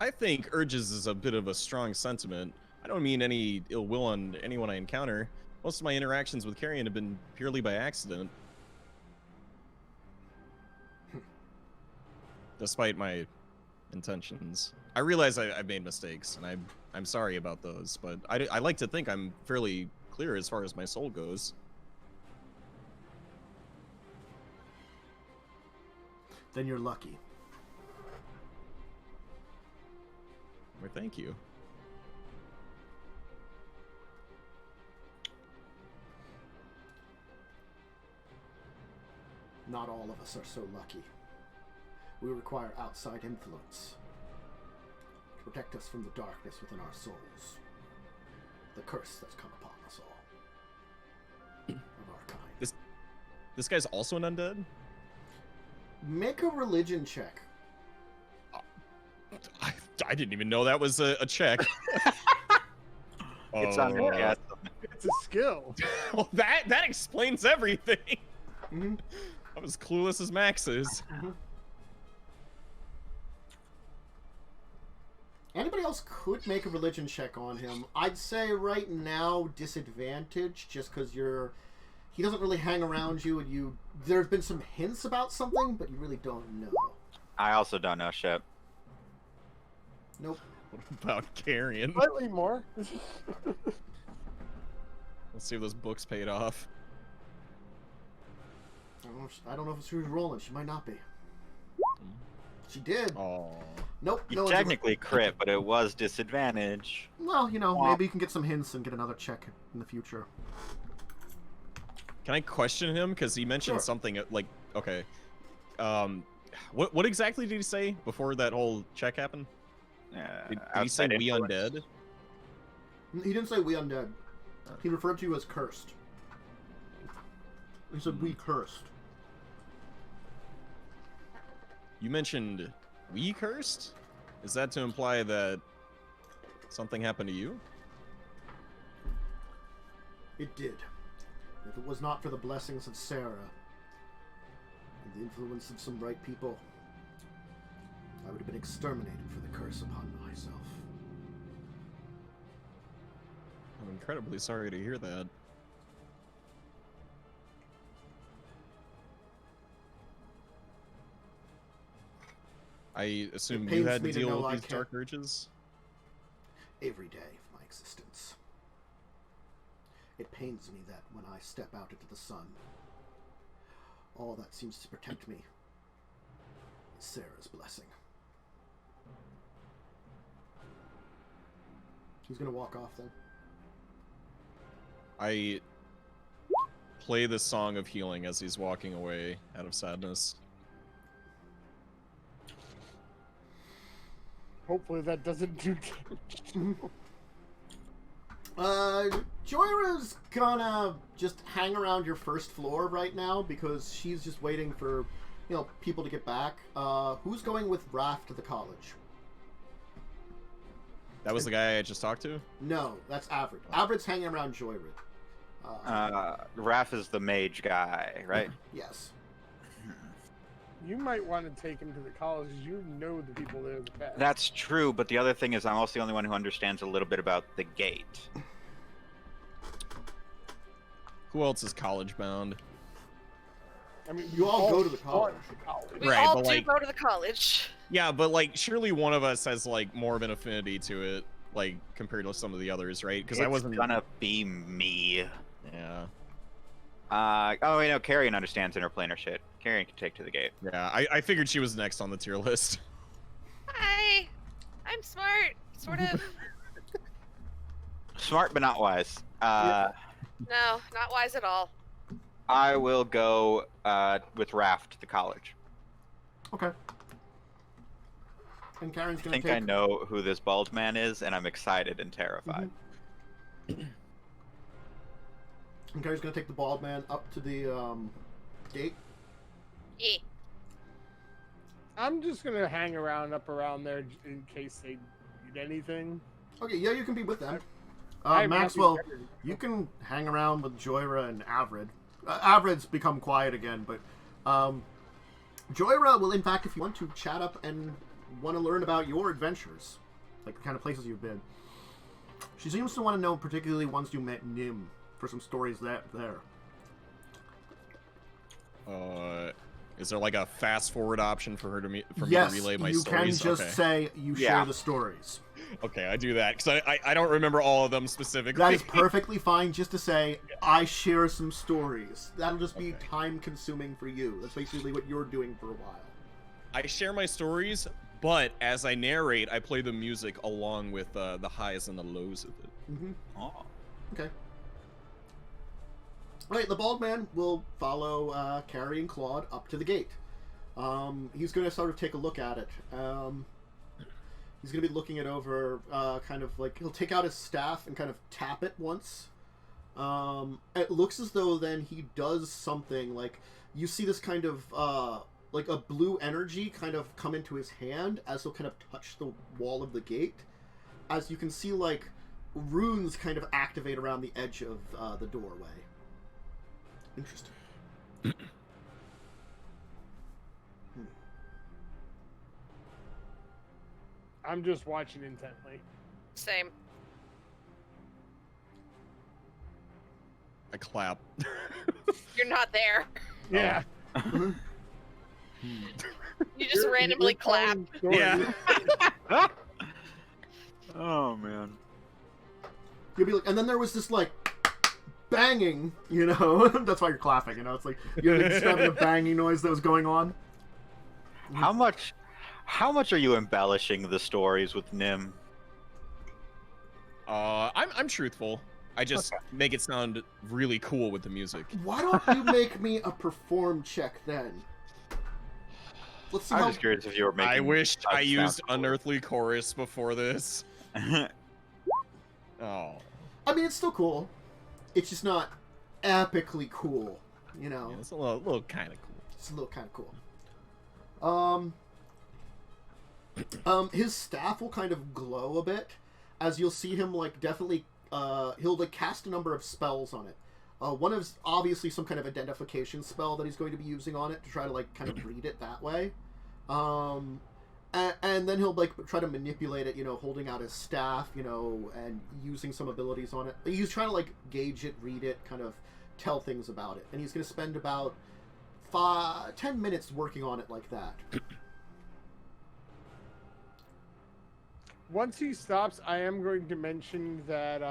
I think urges is a bit of a strong sentiment. I don't mean any ill will on anyone I encounter. Most of my interactions with Carrion have been purely by accident. Despite my intentions. I realize I've made mistakes, and I'm sorry about those, but I like to think I'm fairly clear as far as my soul goes. Then you're lucky. Well, thank you. Not all of us are so lucky. We require outside influence to protect us from the darkness within our souls. The curse that's come upon us all. Of our kind. This guy's also an undead? Make a religion check. I didn't even know that was a check. It's on your guess. It's a skill. Well, that explains everything. Mm-hmm. I was clueless as Max is. Mm-hmm. Anybody else could make a religion check on him. I'd say right now disadvantage, just because he doesn't really hang around you, and there's been some hints about something, but you really don't know. I also don't know shit. Nope. What about Carrion? Slightly more. Let's see if those books paid off. I don't know if she was rolling. She might not be. She did. Oh. Nope. You technically crit, but it was disadvantage. Well, maybe you can get some hints and get another check in the future. Can I question him? Because he mentioned something like, okay. What exactly did he say before that whole check happened? Did he say we undead? He didn't say we undead. He referred to you as cursed. He said we cursed. You mentioned we cursed? Is that to imply that something happened to you? It did. If it was not for the blessings of Sarah and the influence of some bright people, I would have been exterminated for the curse upon myself. I'm incredibly sorry to hear that. I assume you had to deal with these dark urges? Every day of my existence. It pains me that when I step out into the sun, all that seems to protect me is Sarah's blessing. He's gonna walk off then. I play the song of healing as he's walking away out of sadness. Hopefully that doesn't do Joyra's gonna just hang around your first floor right now because she's just waiting for, people to get back. Who's going with Rath to the college? That was the guy I just talked to? No, that's Avrid. Avrid's hanging around Joyra. Raph is the mage guy, right? Yes. You might want to take him to the college. You know the people there the best. That's true, but the other thing is I'm also the only one who understands a little bit about the gate. Who else is college bound? I mean, you all go to the college. We Right, all but, do like- go to the college. Yeah, but surely one of us has more of an affinity to it. like compared to some of the others, right? Because I It's wasn't gonna be me. Yeah. Oh, wait, no, Carrion understands interplanar shit. Carrion can take to the gate. Yeah, I figured she was next on the tier list. Hi. I'm smart, sort of. Smart but not wise. No, not wise at all. I will go with Raft to the college. Okay. And Karen's I gonna think take... I know who this bald man is, and I'm excited and terrified. And Karen's gonna take the bald man up to the gate. Yeah. I'm just gonna hang around up around there in case they need anything. Okay, yeah, you can be with them. I'm Maxwell, happy to- you can hang around with Joyra and Avrid. Avrid's become quiet again, but Joyra will, in fact, if you want to chat up and want to learn about your adventures, like the kind of places you've been. She seems to want to know particularly once you met Nim for some stories there. Is there like a fast forward option for her to me to Yes, relay my you stories? can just Okay. say you share the stories. Okay, I do that because I don't remember all of them specifically. That is perfectly fine just to say, I share some stories. That'll just be time consuming for you. That's basically what you're doing for a while. I share my stories, but as I narrate, I play the music along with the highs and the lows of it. Mm-hmm. Oh. Okay. Alright, the bald man will follow Carrie and Claude up to the gate. He's going to sort of take a look at it. He's going to be looking it over, kind of like, he'll take out his staff and kind of tap it once. It looks as though then he does something, like, you see this kind of, like a blue energy kind of come into his hand as he'll kind of touch the wall of the gate. As you can see, like, runes kind of activate around the edge of the doorway. Interesting. I'm just watching intently. Same. I clap. You're not there. Yeah. You just randomly clap. Yeah. Oh, man. You'll be like, and then there was this like banging, you know. That's why you're clapping, you know. It's like you're just having a banging noise that was going on. How much are you embellishing the stories with Nim? I'm truthful. I just make it sound really cool with the music. Why don't you make me a perform check then? Let's see I'm how... just curious if you were making. I wish a I used sound cool. Unearthly Chorus before this. Oh. I mean, it's still cool. It's just not epically cool, you know. Yeah, it's a little kind of cool. It's a little kind of cool. His staff will kind of glow a bit, as you'll see him, like, definitely, he'll, like, cast a number of spells on it. One is obviously some kind of identification spell that he's going to be using on it to try to, like, kind of read it that way. And then he'll, like, try to manipulate it, you know, holding out his staff, you know, and using some abilities on it. He's trying to, like, gauge it, read it, kind of tell things about it. And he's going to spend about 10 minutes working on it like that. Once he stops, I am going to mention that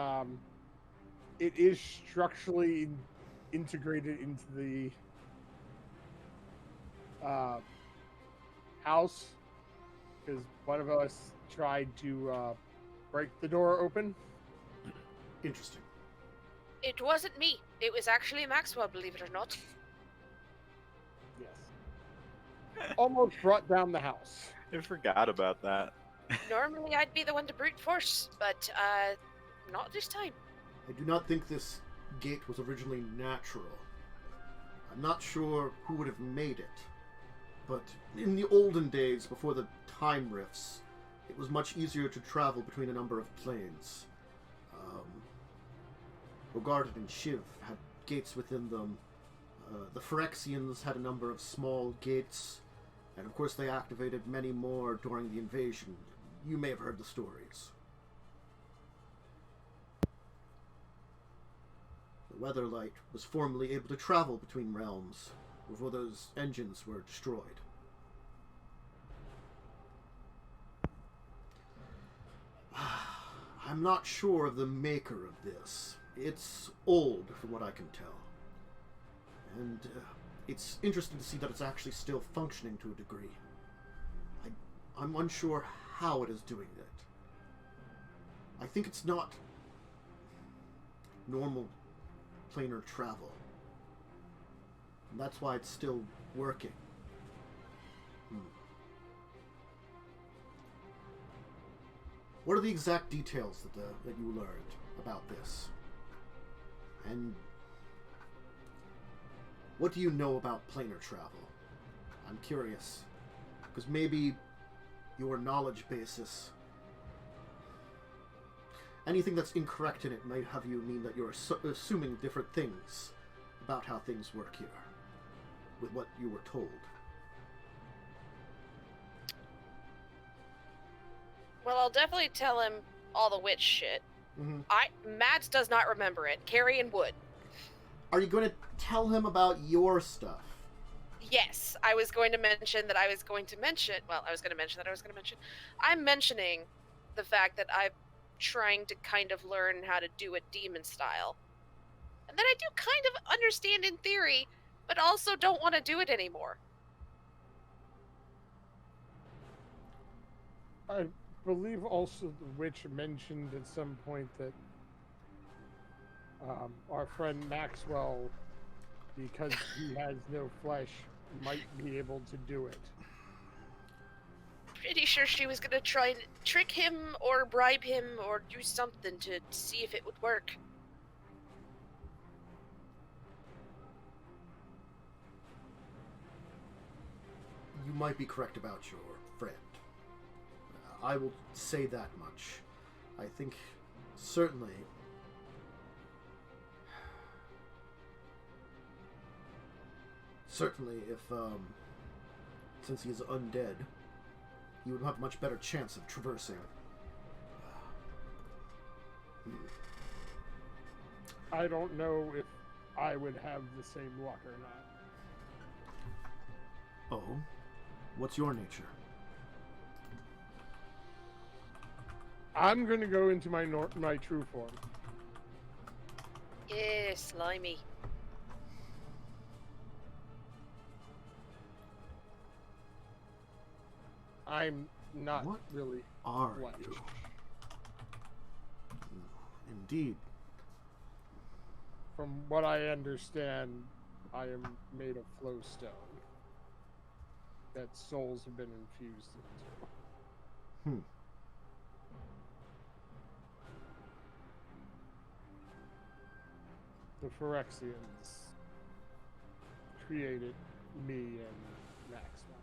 it is structurally integrated into the house, because one of us tried to break the door open. Interesting. It wasn't me. It was actually Maxwell, believe it or not. Yes. Almost brought down the house. I forgot about that. Normally I'd be the one to brute force, but not this time. I do not think this gate was originally natural. I'm not sure who would have made it, but in the olden days, before the time rifts, it was much easier to travel between a number of planes. Bogarded and Shiv had gates within them. The Phyrexians had a number of small gates, and of course they activated many more during the invasion. You may have heard the stories. The Weatherlight was formerly able to travel between realms before those engines were destroyed. I'm not sure of the maker of this. It's old, from what I can tell. And it's interesting to see that it's actually still functioning to a degree. I'm unsure how it is doing it. I think it's not normal planar travel. And that's why it's still working. What are the exact details that you learned about this? And what do you know about planar travel? I'm curious. Because maybe your knowledge basis, anything that's incorrect in it might have you mean that you're assuming different things about how things work here with what you were told. Well, I'll definitely tell him all the witch shit. Mm-hmm. Mads does not remember it. Carrion would. Are you going to tell him about your stuff? Yes, I was going to mention that I was going to mention... Well, I was going to mention that I was going to mention... I'm mentioning the fact that I'm trying to kind of learn how to do it demon style. And that I do kind of understand in theory, but also don't want to do it anymore. I believe also the witch mentioned at some point that our friend Maxwell, because he has no flesh, might be able to do it. Pretty sure she was going to try and trick him or bribe him or do something to see if it would work. You might be correct about your friend. I will say that much. I think certainly if since he is undead, he would have a much better chance of traversing. I don't know if I would have the same luck or not. Oh, what's your nature? I'm going to go into my true form. Yeah, slimy. I'm not What really are flesh. you? Indeed. From what I understand, I am made of flowstone that souls have been infused into. The Phyrexians created me and Maxwell.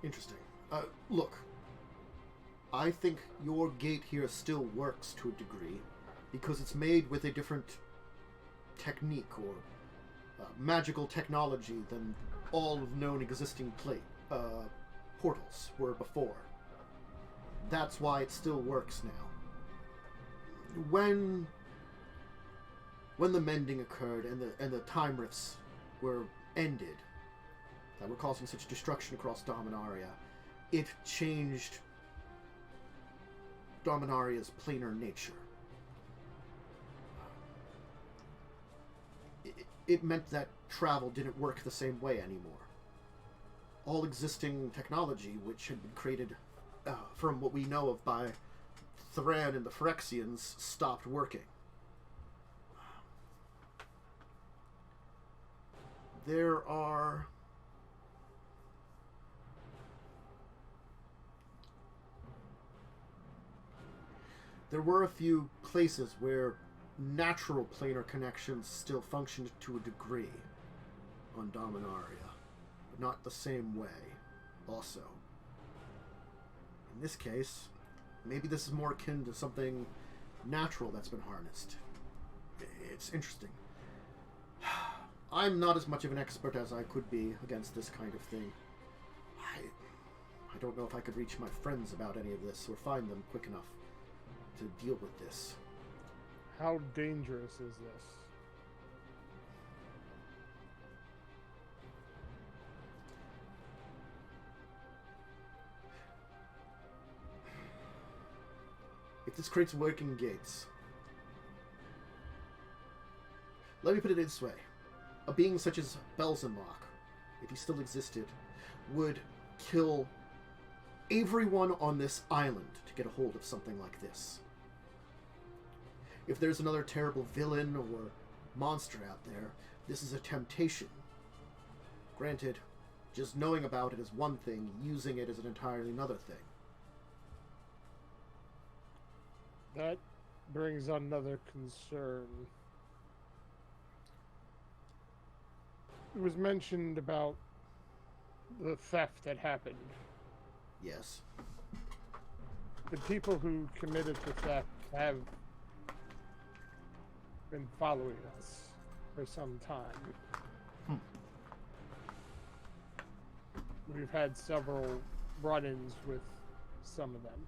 Interesting. Look, I think your gate here still works to a degree because it's made with a different technique or magical technology than all of known existing portals were before. That's why it still works now. When the mending occurred and the time rifts were ended, that were causing such destruction across Dominaria, it changed Dominaria's planar nature. It meant that travel didn't work the same way anymore. All existing technology, which had been created from what we know of by Thran and the Phyrexians, stopped working. There were a few places where natural planar connections still functioned to a degree on Dominaria, but not the same way, also. In this case, maybe this is more akin to something natural that's been harnessed. It's interesting. I'm not as much of an expert as I could be against this kind of thing. I don't know if I could reach my friends about any of this or find them quick enough to deal with this. How dangerous is this? If this creates working gates... Let me put it this way. A being such as Belzenbach, if he still existed, would kill everyone on this island to get a hold of something like this. If there's another terrible villain or monster out there, this is a temptation. Granted, just knowing about it is one thing, using it is an entirely another thing. That brings another concern. It was mentioned about the theft that happened. Yes. The people who committed the theft have been following us for some time. We've had several run-ins with some of them.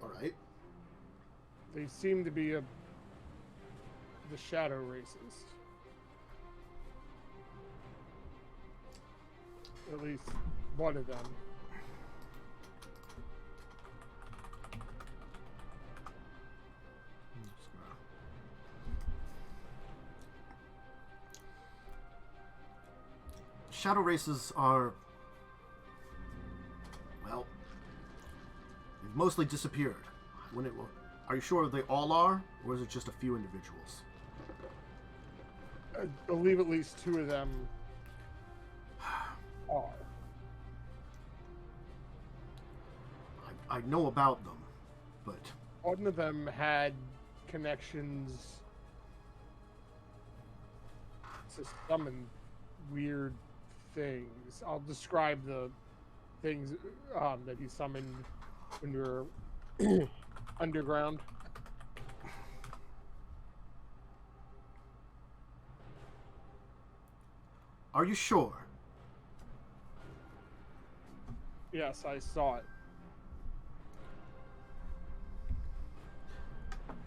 All right. They seem to be the shadow races. At least one of them. Shadow races are, well, they've mostly disappeared. Are you sure they all are, or is it just a few individuals? I believe at least two of them are. I know about them, but... One of them had connections to summon weird things. I'll describe the things that he summoned when we were underground. Are you sure? Yes, I saw it.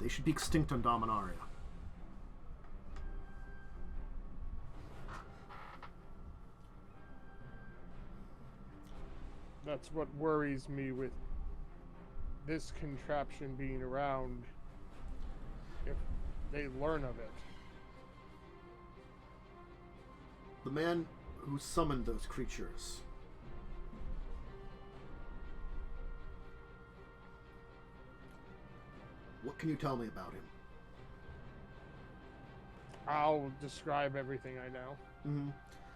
They should be extinct on Dominaria. That's what worries me with this contraption being around. If they learn of it. The man who summoned those creatures. What can you tell me about him? I'll describe everything I know. Mm-hmm.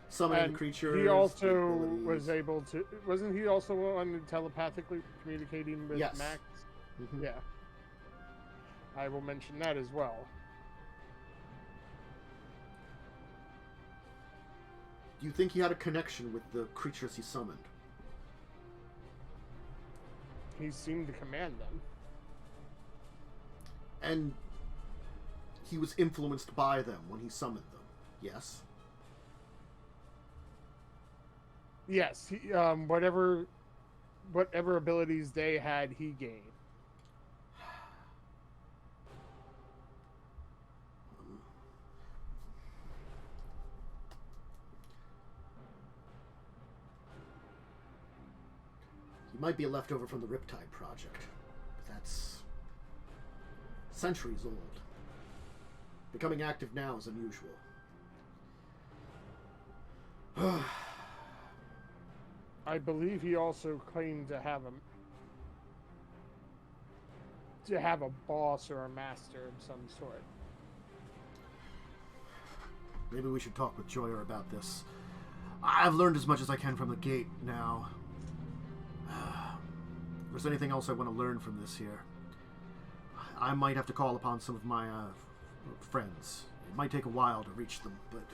Summoning creatures. He also was able to... Wasn't he also on telepathically communicating with yes. Max? Mm-hmm. Yeah. I will mention that as well. Do you think he had a connection with the creatures he summoned? He seemed to command them. And he was influenced by them when he summoned them, yes? Yes, he, whatever abilities they had, he gained. He might be a leftover from the Riptide Project, but that's centuries old. Becoming active now is unusual. I believe he also claimed to have a boss or a master of some sort. Maybe we should talk with Joyer about this. I've learned as much as I can from the gate now. If there's anything else I want to learn from this here, I might have to call upon some of my friends. It might take a while to reach them, but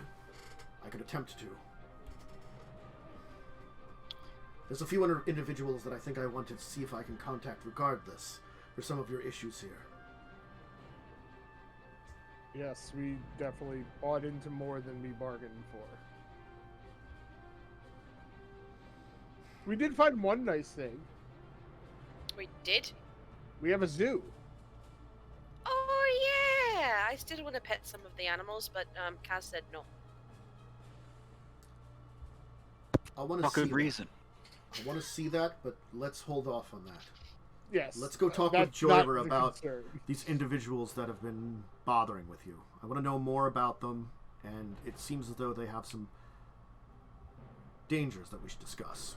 I could attempt to. There's a few other individuals that I think I want to see if I can contact regardless for some of your issues here. Yes, we definitely bought into more than we bargained for. We did find one nice thing. We did? We have a zoo. Oh, yeah! I still want to pet some of the animals, but Kaz said no. I want to see good reason. I want to see that, but let's hold off on that. Yes. Let's go talk with Joyver about these individuals that have been bothering with you. I want to know more about them, and it seems as though they have some dangers that we should discuss.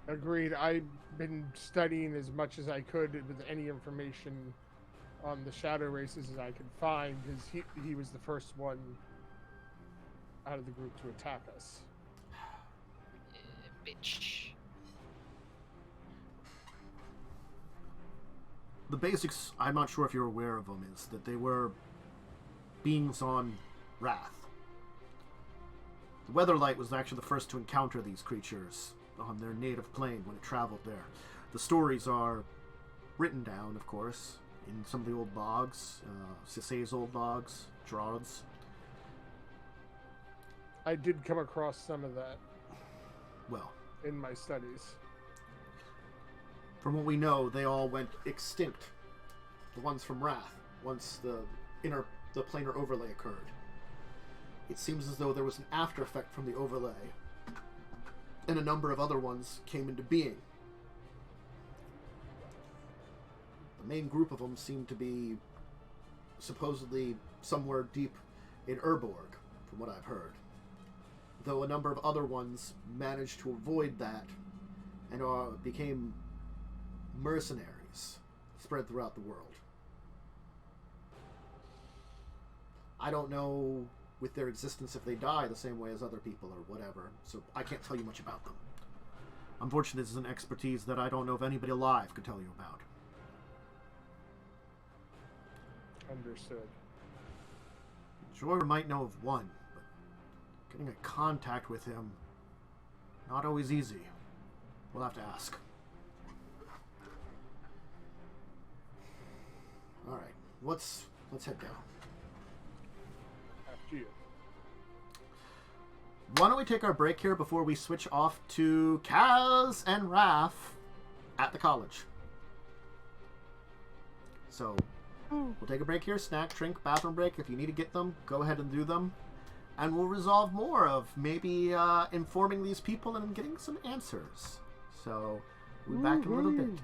Agreed. I've been studying as much as I could with any information on the shadow races as I could find, because he was the first one out of the group to attack us. Bitch. The basics, I'm not sure if you're aware of them, is that they were beings on Rath. The Weatherlight was actually the first to encounter these creatures on their native plane when it traveled there. The stories are written down, of course, in some of the old logs, Sisay's old logs, Gerard's. I did come across some of that. Well, in my studies. From what we know, they all went extinct. The ones from Rath, once the planar overlay occurred. It seems as though there was an after effect from the overlay, and a number of other ones came into being. The main group of them seemed to be supposedly somewhere deep in Urborg, from what I've heard. Though a number of other ones managed to avoid that and became mercenaries spread throughout the world. I don't know with their existence if they die the same way as other people or whatever, so I can't tell you much about them. Unfortunately, this is an expertise that I don't know if anybody alive could tell you about. Understood. Joyer might know of one, but getting a contact with him, not always easy. We'll have to ask. Alright, let's head down. After you. Why don't we take our break here before we switch off to Kaz and Raph at the college? So, we'll take a break here, snack, drink, bathroom break. If you need to get them, go ahead and do them. And we'll resolve more of maybe informing these people and getting some answers. So, we'll be back in a little bit.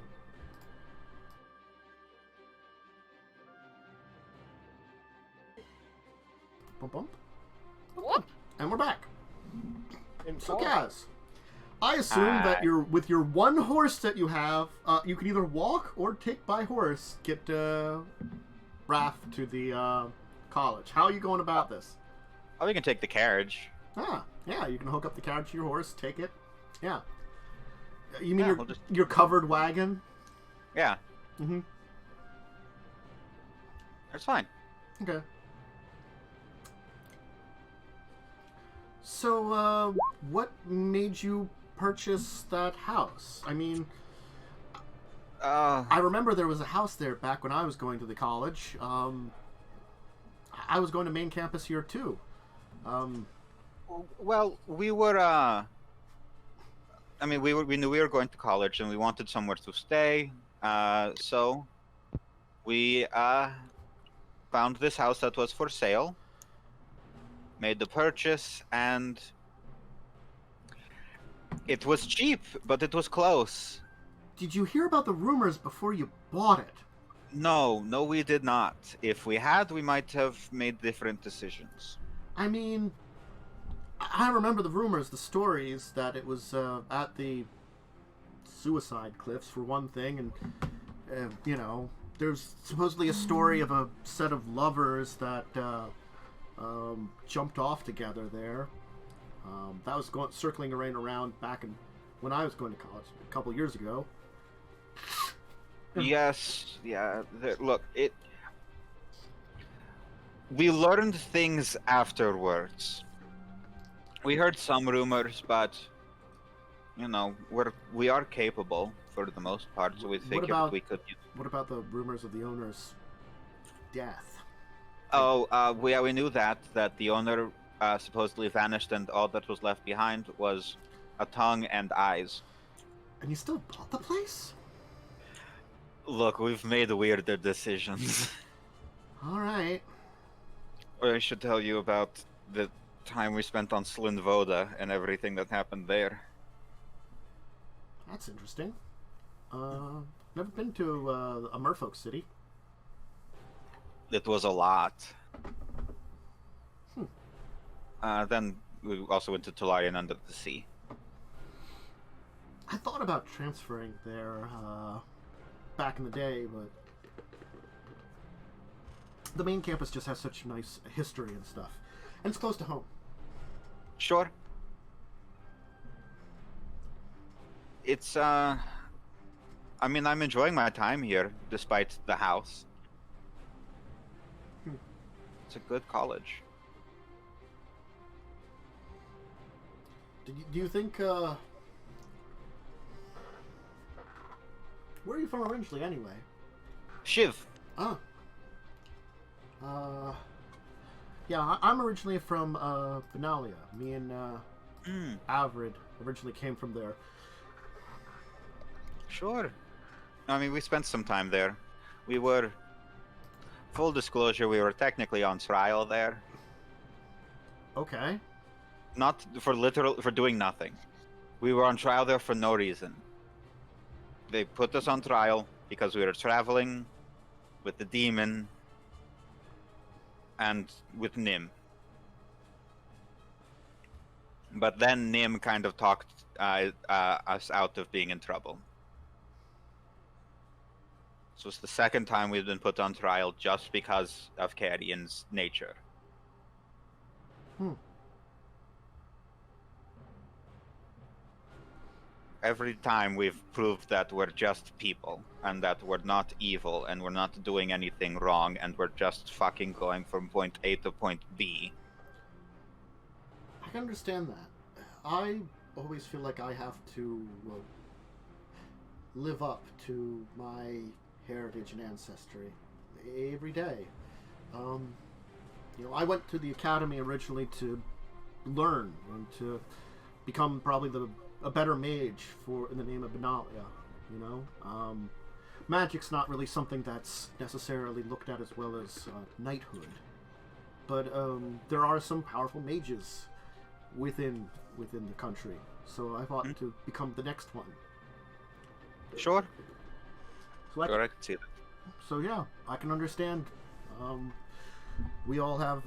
Bump, bump. Whoop. And we're back. So, Inform. Kaz, I assume that with your one horse that you have, you can either walk or take by horse, get Raph to the college. How are you going about this? Oh, we can take the carriage. Ah, yeah, you can hook up the carriage to your horse, take it. Yeah. You mean we'll just... your covered wagon? Yeah. Mm-hmm. That's fine. Okay. So, what made you purchase that house? I mean, I remember there was a house there back when I was going to the college. I was going to main campus here too. Well, we were. I mean, we knew we were going to college, and we wanted somewhere to stay. So we found this house that was for sale. Made the purchase, and it was cheap, but it was close. Did you hear about the rumors before you bought it? No, we did not. If we had, we might have made different decisions. I mean, I remember the rumors, the stories, that it was at the suicide cliffs, for one thing, and, you know, there's supposedly a story of a set of lovers that jumped off together there. That was circling around back when I was going to college a couple years ago. Yes, yeah. Look, we learned things afterwards. We heard some rumors, but you know, we are capable for the most part, so we figured we could. What about the rumors of the owner's death? Oh, we knew that the owner supposedly vanished, and all that was left behind was a tongue and eyes. And you still bought the place? Look, we've made weirder decisions. All right. Or I should tell you about the time we spent on Slinvoda and everything that happened there. That's interesting. Never been to a merfolk city. It was a lot. Hmm. Then we also went to Tolarian Under the Sea. I thought about transferring there back in the day, but the main campus just has such nice history and stuff. And it's close to home. Sure. It's, I mean, I'm enjoying my time here, despite the house. It's a good college. Do you think, where are you from originally, anyway? Shiv. Ah. Yeah, I'm originally from, Benalia. Me and, Avrid originally came from there. Sure. I mean, we spent some time there. We were... Full disclosure, we were technically on trial there. Okay. Not for for doing nothing. We were on trial there for no reason. They put us on trial because we were traveling with the demon and with Nim. But then Nim kind of talked us out of being in trouble. This was the second time we've been put on trial just because of Carrion's nature. Every time we've proved that we're just people, and that we're not evil, and we're not doing anything wrong, and we're just fucking going from point A to point B. I can understand that. I always feel like I have to live up to my heritage and ancestry every day. I went to the academy originally to learn and to become probably a better mage in the name of Benalia. Magic's not really something that's necessarily looked at as well as knighthood, but there are some powerful mages within the country, so I thought to become the next one. Sure. So I can see that. So yeah, I can understand. We all have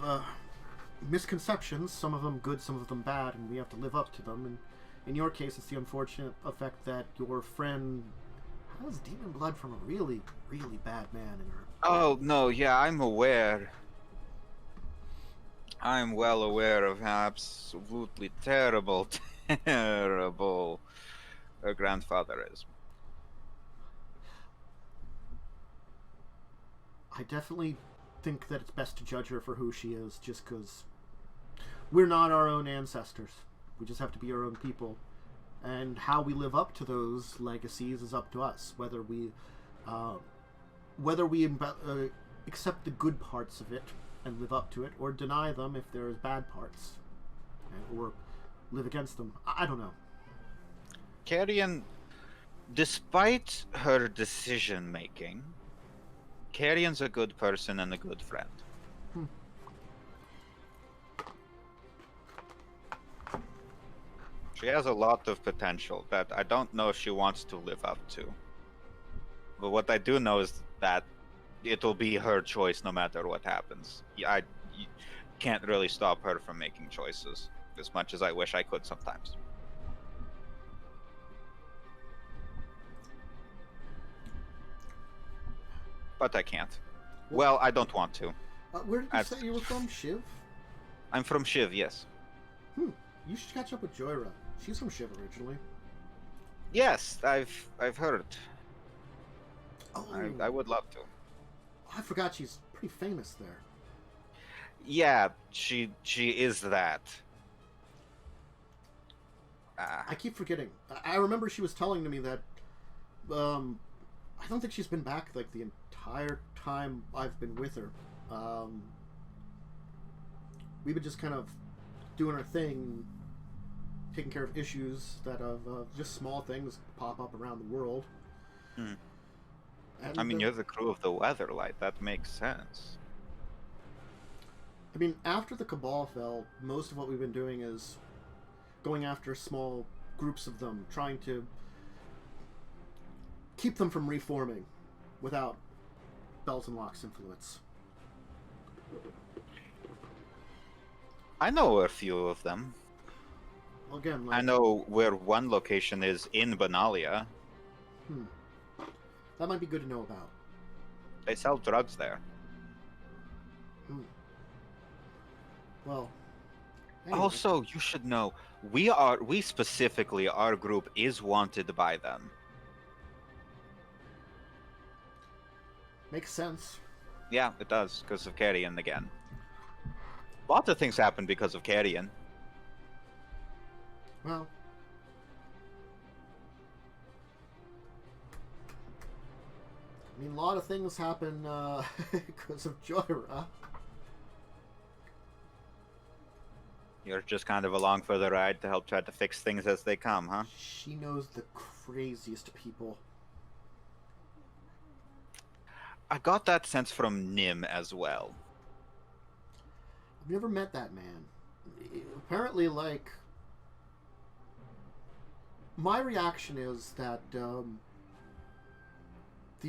misconceptions, some of them good, some of them bad, and we have to live up to them. And in your case, it's the unfortunate effect that your friend has demon blood from a really, really bad man in her. Oh, no, yeah, I'm aware. I'm well aware of how absolutely terrible, terrible her grandfather is. I definitely think that it's best to judge her for who she is, just because we're not our own ancestors. We just have to be our own people. And how we live up to those legacies is up to us. Whether we accept the good parts of it and live up to it, or deny them if there's bad parts, or live against them. I don't know. Carrion, despite her decision-making, Carrion's a good person and a good friend. She has a lot of potential that I don't know if she wants to live up to. But what I do know is that it'll be her choice no matter what happens. I can't really stop her from making choices, as much as I wish I could sometimes. But I can't. Well, I don't want to. Where did you say you were from? Shiv? I'm from Shiv, yes. You should catch up with Joyra. She's from Shiv originally. Yes, I've heard. Oh, I would love to. I forgot she's pretty famous there. Yeah, she is that. I keep forgetting. I remember she was telling to me that I don't think she's been back like the entire time I've been with her. we've been just kind of doing our thing, taking care of issues that of just small things pop up around the world. Hmm. And, I mean, you're the crew of the Weatherlight. That makes sense. I mean, after the Cabal fell, most of what we've been doing is going after small groups of them, trying to keep them from reforming without Bells and Locks influence. I know a few of them. Well, again, like, I know where one location is in Dominaria. That might be good to know about. They sell drugs there. Well, anyway. Also, you should know, we specifically, our group is wanted by them. Makes sense. Yeah, it does, because of Carrion again. Lots of things happen because of Carrion. Well, I mean, a lot of things happen because of Joyra. You're just kind of along for the ride to help try to fix things as they come, huh? She knows the craziest people. I got that sense from Nim as well. I've never met that man. Apparently, like, my reaction is that the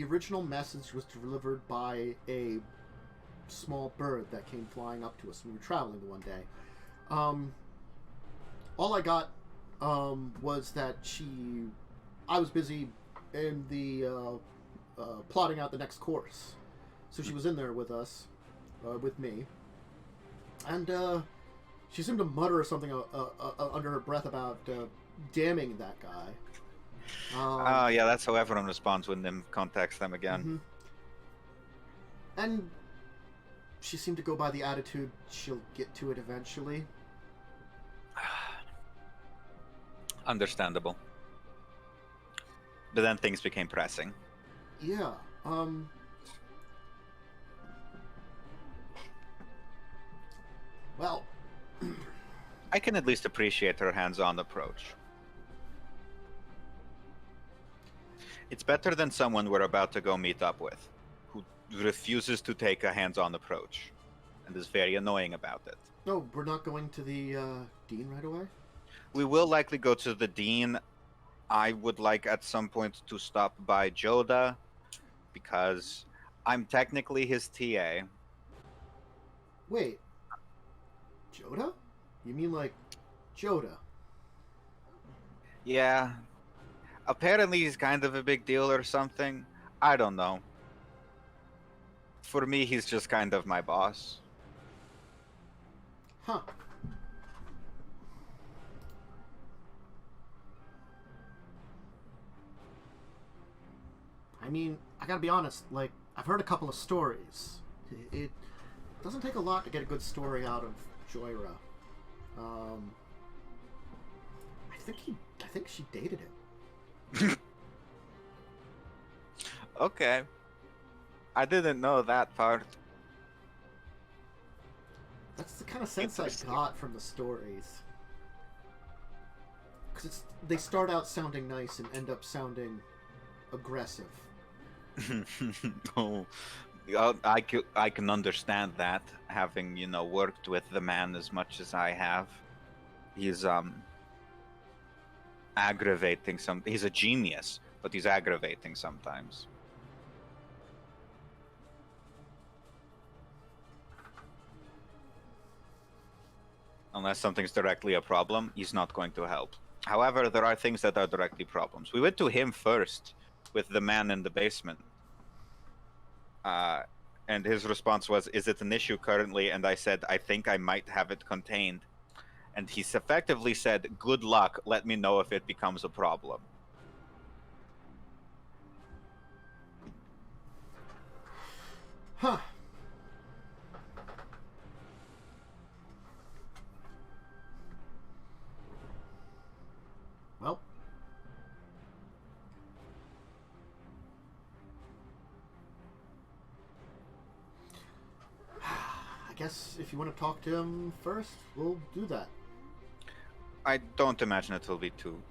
original message was delivered by a small bird that came flying up to us when we were traveling the one day. All I got was that I was busy in the plotting out the next course, so she was in there with us, with me, and she seemed to mutter something under her breath about damning that guy. Yeah, that's how everyone responds when Nim contacts them again. Mm-hmm. And she seemed to go by the attitude she'll get to it eventually. Understandable. But then things became pressing. Yeah, well, I can at least appreciate her hands-on approach. It's better than someone we're about to go meet up with, who refuses to take a hands-on approach, and is very annoying about it. no, we're not going to the Dean right away? We will likely go to the Dean. I would like at some point to stop by Joda, because I'm technically his TA. Wait, Joda? You mean like Joda? Yeah. Apparently he's kind of a big deal or something. I don't know. For me, he's just kind of my boss. Huh. I mean, I gotta be honest, like, I've heard a couple of stories. It doesn't take a lot to get a good story out of Joyra. I think she dated him. Okay. I didn't know that part. That's the kind of sense I Interesting. got from the stories. Because they start out sounding nice and end up sounding aggressive. Oh, I can understand that, having, worked with the man as much as I have. He's aggravating he's a genius, but he's aggravating sometimes. Unless something's directly a problem, he's not going to help. However, there are things that are directly problems. We went to him first with the man in the basement. And his response was, "Is it an issue currently?" And I said, "I think I might have it contained." And he's effectively said, "Good luck, let me know if it becomes a problem." Huh. Well, I guess if you want to talk to him first, we'll do that. I don't imagine it will be too.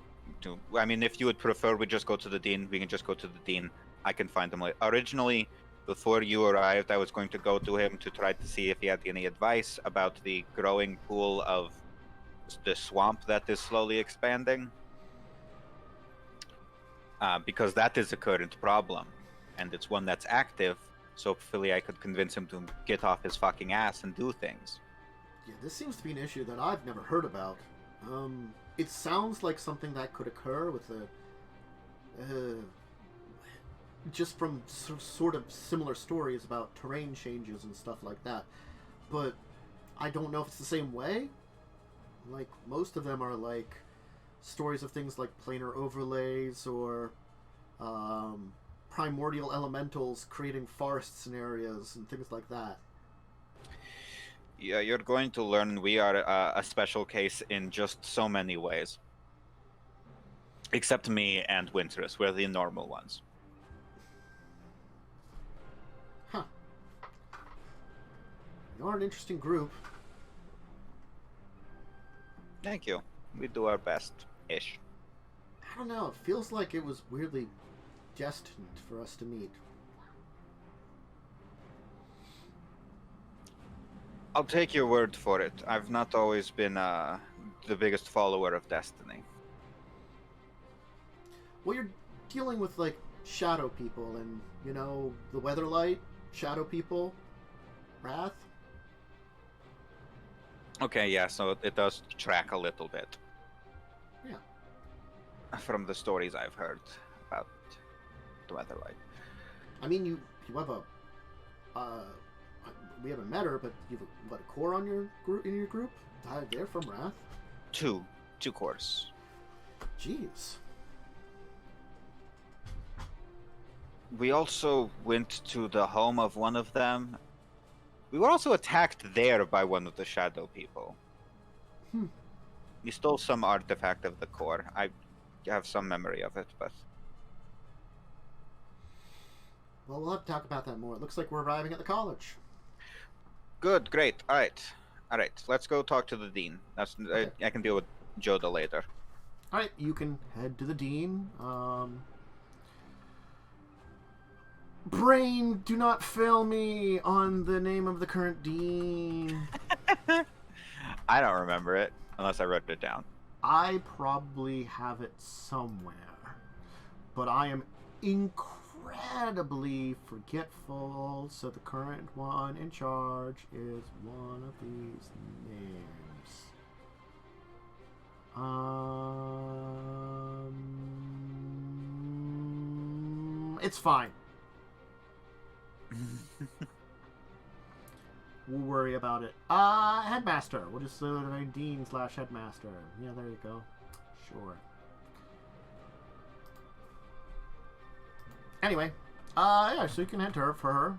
I mean, if you would prefer, we just go to the dean. We can just go to the dean. I can find him later. Originally, before you arrived, I was going to go to him to try to see if he had any advice about the growing pool of the swamp that is slowly expanding. Because that is a current problem, and it's one that's active, so hopefully I could convince him to get off his fucking ass and do things. Yeah, this seems to be an issue that I've never heard about. It sounds like something that could occur with just from sort of similar stories about terrain changes and stuff like that. But I don't know if it's the same way. Like, most of them are like stories of things like planar overlays or primordial elementals creating forest scenarios and things like that. Yeah, you're going to learn we are a special case in just so many ways. Except me and Winterus, we're the normal ones. Huh. You are an interesting group. Thank you. We do our best-ish. I don't know, it feels like it was weirdly destined for us to meet. I'll take your word for it. I've not always been the biggest follower of destiny. Well, you're dealing with, like, shadow people and, you know, the Weatherlight, shadow people, Wrath. Okay, yeah, so it does track a little bit. Yeah. From the stories I've heard about the Weatherlight. I mean, you have a, we haven't met her, but you have a core on your group, in your group? They're from Wrath? Two cores. Jeez. We also went to the home of one of them. We were also attacked there by one of the shadow people. We stole some artifact of the core. I have some memory of it, but... Well, we'll have to talk about that more. It looks like we're arriving at the college. Good, great. Alright. Let's go talk to the dean. Okay. I can deal with Joda later. Alright, you can head to the dean. Brain, do not fail me on the name of the current dean. I don't remember it, unless I wrote it down. I probably have it somewhere, but I am incredibly forgetful, so the current one in charge is one of these names. It's fine. We'll worry about it. Headmaster. We'll just say Dean/Headmaster. Yeah, there you go. Sure. Anyway, yeah, so you can head to her for her.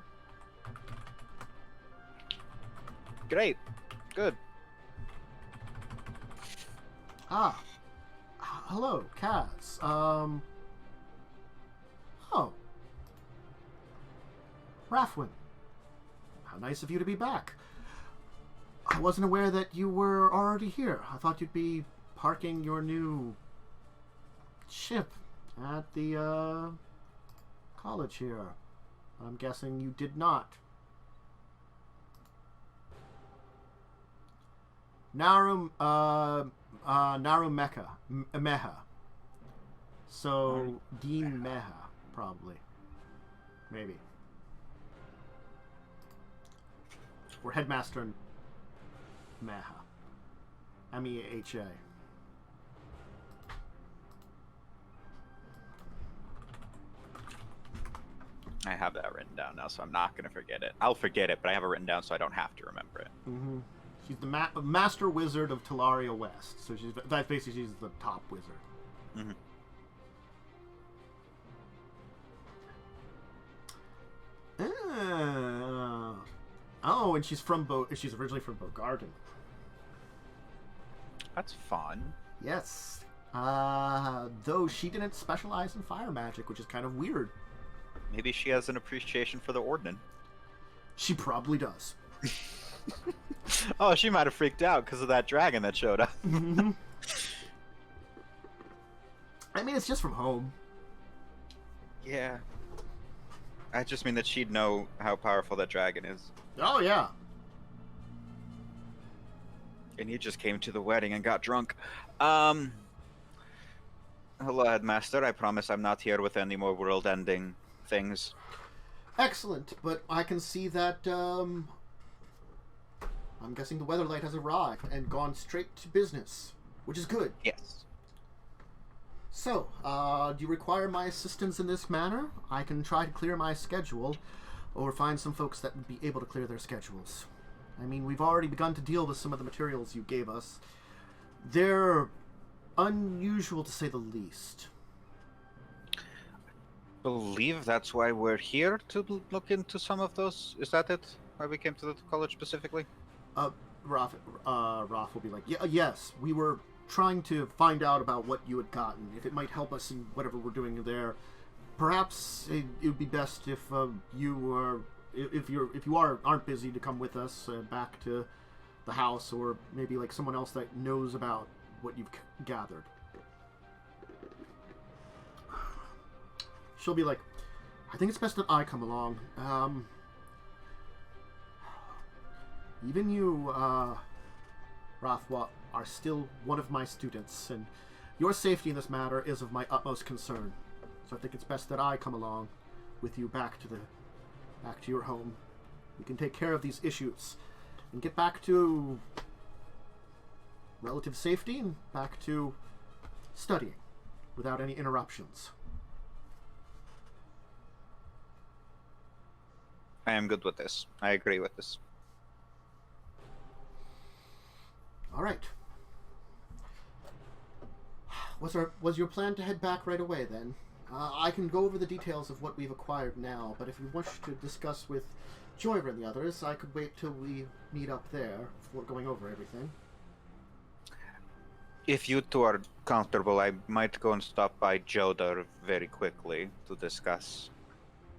Great. Good. Hello, Kaz. Oh. Rathwin. How nice of you to be back. I wasn't aware that you were already here. I thought you'd be parking your new ship at the, college here. I'm guessing you did not. Meha. So, Dean Meha, probably. Maybe. Or Headmaster Meha. M-E-H-A. I have that written down now, so I'm not going to forget it. I'll forget it, but I have it written down so I don't have to remember it. Mm-hmm. She's the Master Wizard of Talaria West. So that's basically she's the top wizard. Mm-hmm. Oh, and she's originally from Bogarden. That's fun. Yes. Though she didn't specialize in fire magic, which is kind of weird. Maybe she has an appreciation for the Ordnance. She probably does. Oh, she might have freaked out because of that dragon that showed up. Mm-hmm. I mean, it's just from home. Yeah. I just mean that she'd know how powerful that dragon is. Oh, yeah. And you just came to the wedding and got drunk. Hello, Headmaster. I promise I'm not here with any more world-ending things. Excellent, but I can see that, I'm guessing the Weatherlight has arrived and gone straight to business, which is good. Yes. So, do you require my assistance in this manner? I can try to clear my schedule, or find some folks that would be able to clear their schedules. I mean, we've already begun to deal with some of the materials you gave us. They're unusual, to say the least. Believe that's why we're here, to look into some of those. Is that it? Why we came to the college specifically? Rath will be like, yeah, yes, we were trying to find out about what you had gotten, if it might help us in whatever we're doing there. Perhaps it would be best if you aren't busy, to come with us back to the house, or maybe like someone else that knows about what you've gathered. She'll be like, I think it's best that I come along. Even you, Rathwa, are still one of my students, and your safety in this matter is of my utmost concern. So I think it's best that I come along with you back to your home. We can take care of these issues and get back to relative safety and back to studying without any interruptions. I am good with this. I agree with this. All right. Was your plan to head back right away then? I can go over the details of what we've acquired now, but if you wish to discuss with Joyra and the others, I could wait till we meet up there before going over everything. If you two are comfortable, I might go and stop by Joda very quickly to discuss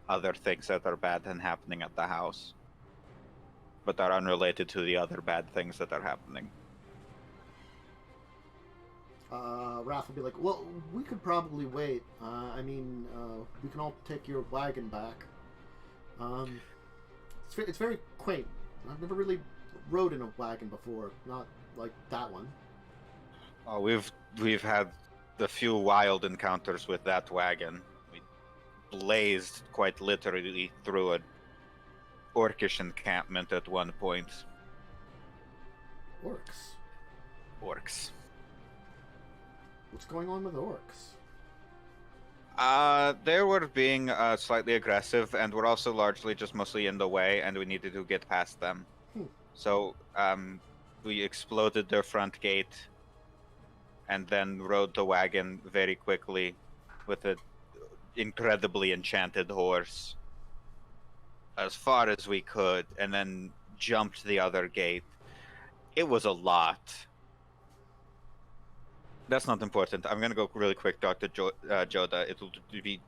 other things that are bad and happening at the house, but are unrelated to the other bad things that are happening. Rath will be like, well, we could probably wait. We can all take your wagon back. It's very quaint. I've never really rode in a wagon before, not like that one. Oh, we've had a few wild encounters with that wagon. We blazed quite literally through an orcish encampment at one point. Orcs. What's going on with orcs? They were being slightly aggressive, and were also largely just mostly in the way, and we needed to get past them. So we exploded their front gate, and then rode the wagon very quickly with an incredibly enchanted horse as far as we could, and then jumped the other gate. It was a lot. That's not important. I'm gonna go really quick, Dr. Joda.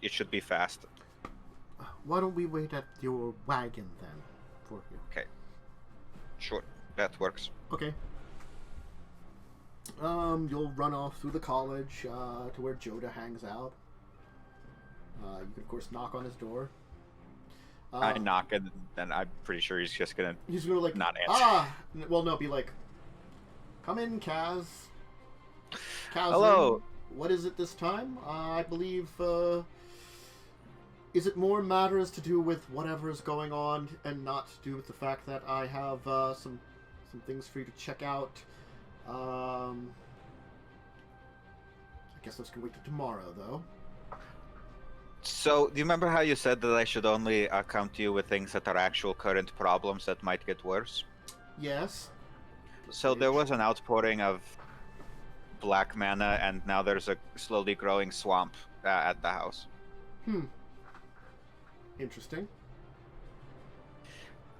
It should be fast. Why don't we wait at your wagon then for you? Okay. Sure, that works. Okay. You'll run off through the college to where Joda hangs out. You can of course knock on his door. I knock, and then I'm pretty sure he's gonna like not answer. Well, no, be like, come in, Kaz. Hello. What is it this time? I believe, is it more matters to do with whatever is going on and not to do with the fact that I have some things for you to check out? I guess let's go wait till tomorrow, though. So, do you remember how you said that I should only come to you with things that are actual current problems that might get worse? Yes. So there was an outpouring of black mana, and now there's a slowly growing swamp at the house. Interesting.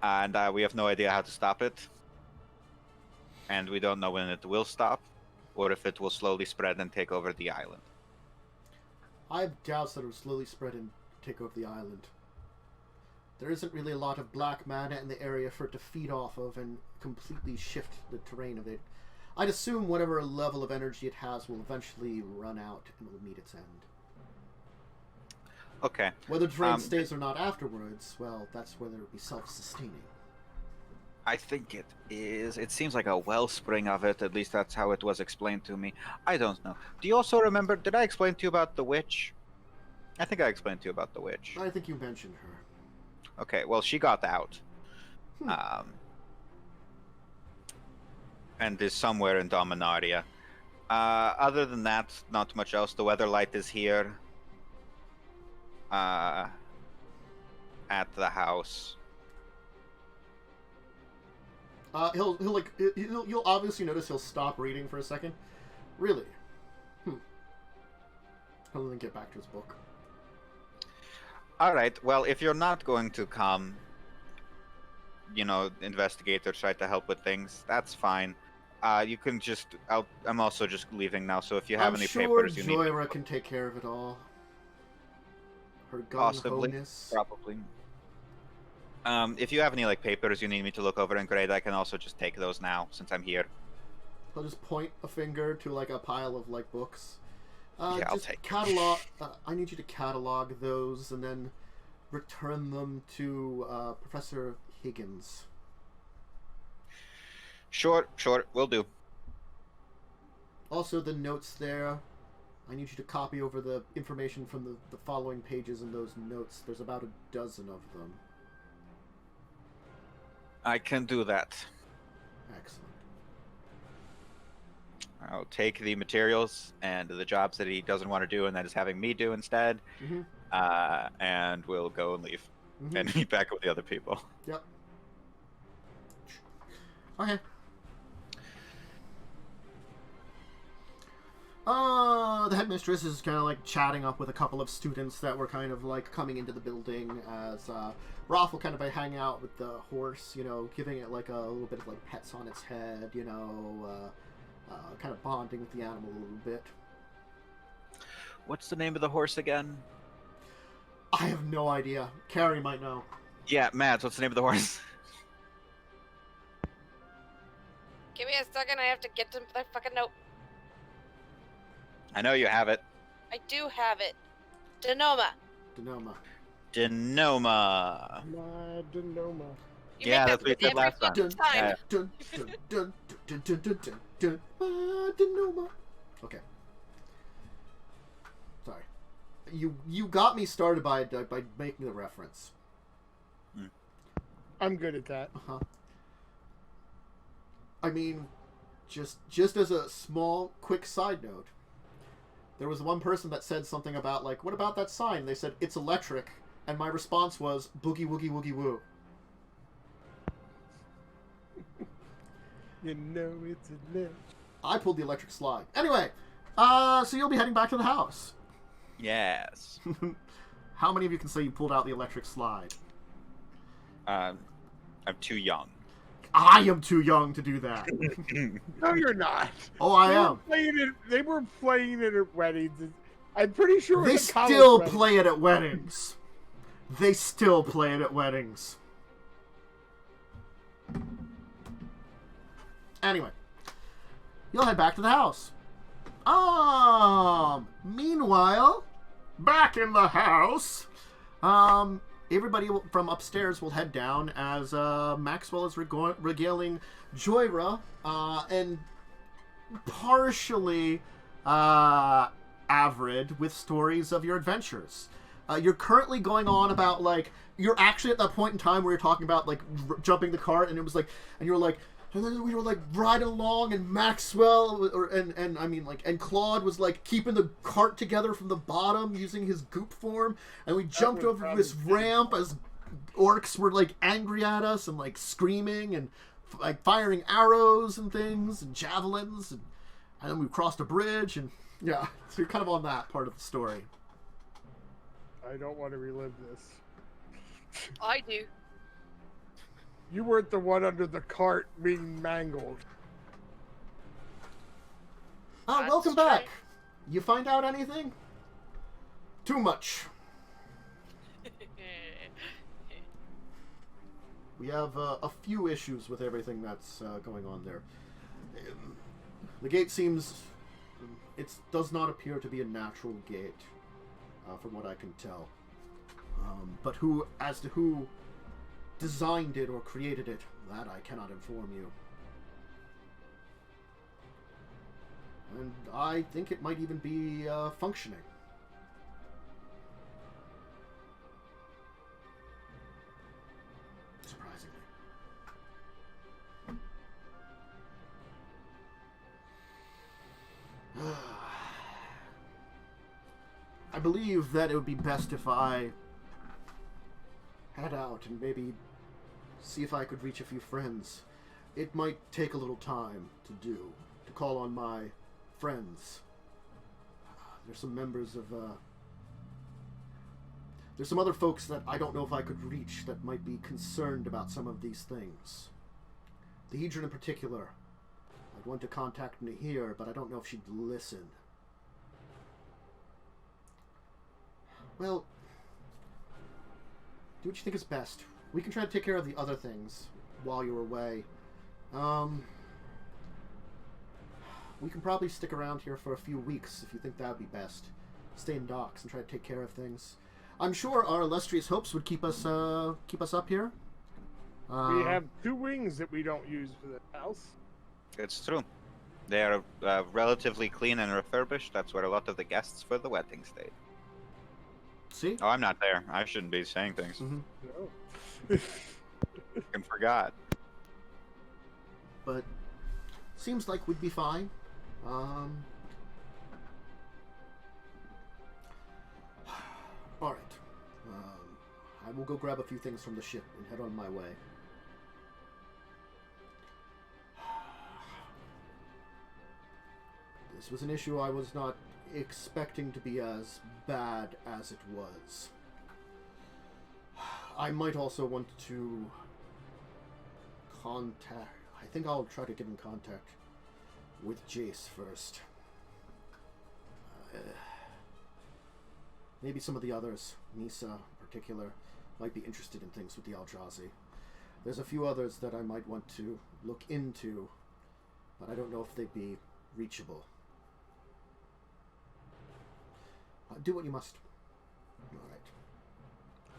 And we have no idea how to stop it. And we don't know when it will stop, or if it will slowly spread and take over the island. I have doubts that it will slowly spread and take over the island. there isn't really a lot of black mana in the area for it to feed off of and completely shift the terrain of it. I'd assume whatever level of energy it has will eventually run out and will meet its end. Okay. Whether terrain stays or not afterwards, well, that's whether it be self-sustaining. I think it is. It seems like a wellspring of it. At least that's how it was explained to me. I don't know. Do you also remember? Did I explain to you about the witch? I think I explained to you about the witch. I think you mentioned her. Okay. Well, she got out. And is somewhere in Dominaria. Other than that, not much else. The Weatherlight is here. At the house. You'll obviously notice he'll stop reading for a second. Really? He'll then get back to his book. Alright, well, if you're not going to come, investigate or try to help with things, that's fine. You can just, I'm also just leaving now, so if you have any papers you need... I'm sure Joyra can take care of it all. Her Possibly, gung-ho-ness. probably. If you have any papers you need me to look over and grade, I can also just take those now since I'm here. I'll just point a finger to a pile of books. Yeah, I'll take catalog. I need you to catalog those and then return them to Professor Higgins. Sure, will do. Also, the notes there. I need you to copy over the information from the following pages in those notes. There's about a dozen of them. I can do that. Excellent. I'll take the materials and the jobs that he doesn't want to do and that is having me do instead. And we'll go and leave. And meet back with the other people. Yep. Okay. The headmistress is kind of chatting up with a couple of students that were kind of coming into the building as Rath will kind of hang out with the horse, giving it a little bit of pets on its head, kind of bonding with the animal a little bit. What's the name of the horse again? I have no idea. Carrie might know. Yeah, Mads, what's the name of the horse? Give me a second, I have to get to the fucking note. I know you have it. I do have it. Denoma. Denoma. My Denoma. You Yeah, make that's what you said last time. Denoma. Okay. Sorry. You got me started by making the reference. I'm good at that. I mean, just as a small, quick side note, there was one person that said something about what about that sign? They said it's electric, and my response was boogie woogie woogie woo. It's electric. I pulled the electric slide. Anyway, so you'll be heading back to the house. Yes. How many of you can say you pulled out the electric slide? I'm too young. I am too young to do that. No, you're not. Oh, I am. They were playing it at weddings. I'm pretty sure They still play it at weddings. They still play it at weddings. Anyway, you'll head back to the house. Meanwhile, back in the house, everybody from upstairs will head down as Maxwell is regaling Joyra and partially Avrid with stories of your adventures. You're currently going on about you're actually at that point in time where you're talking about jumping the cart, and it was and you were and then we were riding along, and Maxwell and Claude was keeping the cart together from the bottom using his goop form, and we jumped over this ramp as orcs were angry at us and screaming and firing arrows and things and javelins, and then we crossed a bridge, and yeah, so you're kind of on that part of the story. I don't want to relive this. I do. You weren't the one under the cart being mangled. Welcome back. You find out anything? Too much. We have a few issues with everything that's going on there. The gate seems... It does not appear to be a natural gate, from what I can tell. But as to who designed it or created it, that I cannot inform you. And I think it might even be functioning. Surprisingly. I believe that it would be best if I head out and maybe see if I could reach a few friends. It might take a little time to call on my friends. There's some members of, there's some other folks that I don't know if I could reach that might be concerned about some of these things. The Hedron in particular. I'd want to contact me here, but I don't know if she'd listen. Well, do what you think is best. We can try to take care of the other things while you're away. We can probably stick around here for a few weeks if you think that would be best. Stay in docks and try to take care of things. I'm sure our illustrious hopes would keep us up here. We have 2 wings that we don't use for the house. It's true. They are relatively clean and refurbished. That's where a lot of the guests for the wedding stayed. See? Oh, I'm not there. I shouldn't be saying things. Mm-hmm. No. I forgot. But seems like we'd be fine. Alright. I will go grab a few things from the ship and head on my way. This was an issue I was not expecting to be as bad as it was. I might also want to contact... I think I'll try to get in contact with Jace first. Maybe some of the others, Nisa in particular, might be interested in things with the Eldrazi. There's a few others that I might want to look into, but I don't know if they'd be reachable. Do what you must.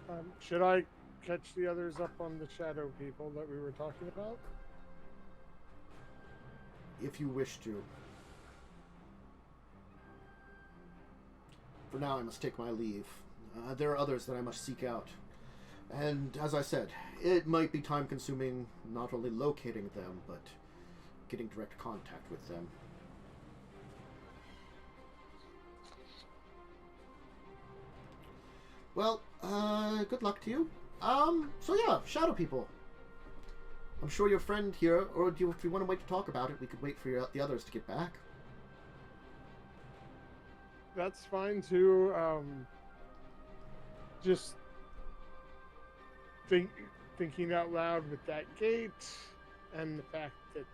Alright. Should I catch the others up on the shadow people that we were talking about? If you wish to. For now, I must take my leave. There are others that I must seek out. And, as I said, it might be time-consuming not only locating them, but getting direct contact with them. Well, good luck to you. So yeah, shadow people. I'm sure your friend here, or if you want to wait to talk about it, we could wait for the others to get back. That's fine too. Just thinking out loud with that gate, and the fact that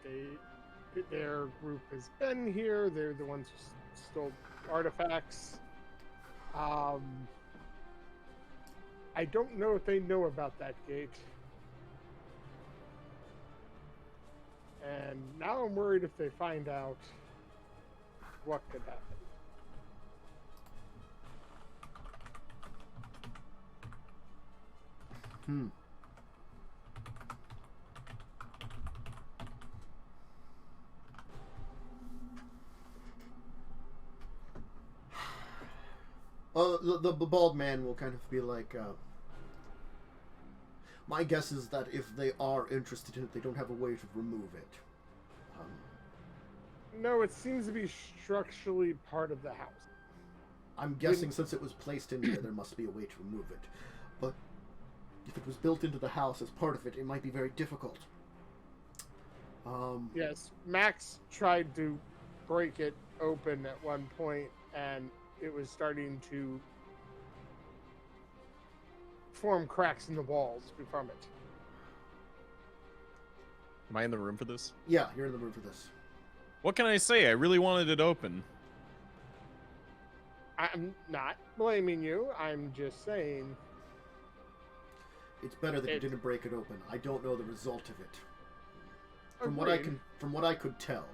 their group has been here. They're the ones who stole artifacts. I don't know if they know about that gate. And now I'm worried if they find out, what could happen. The bald man will kind of be like, my guess is that if they are interested in it, they don't have a way to remove it. No, it seems to be structurally part of the house. I'm guessing since it was placed in there must be a way to remove it. But if it was built into the house as part of it, it might be very difficult. Yes, Max tried to break it open at one point, and it was starting to form cracks in the walls from it. Am I in the room for this? Yeah, you're in the room for this. What can I say? I really wanted it open. I'm not blaming you. I'm just saying. It's better that you didn't break it open. I don't know the result of it. From what I could tell,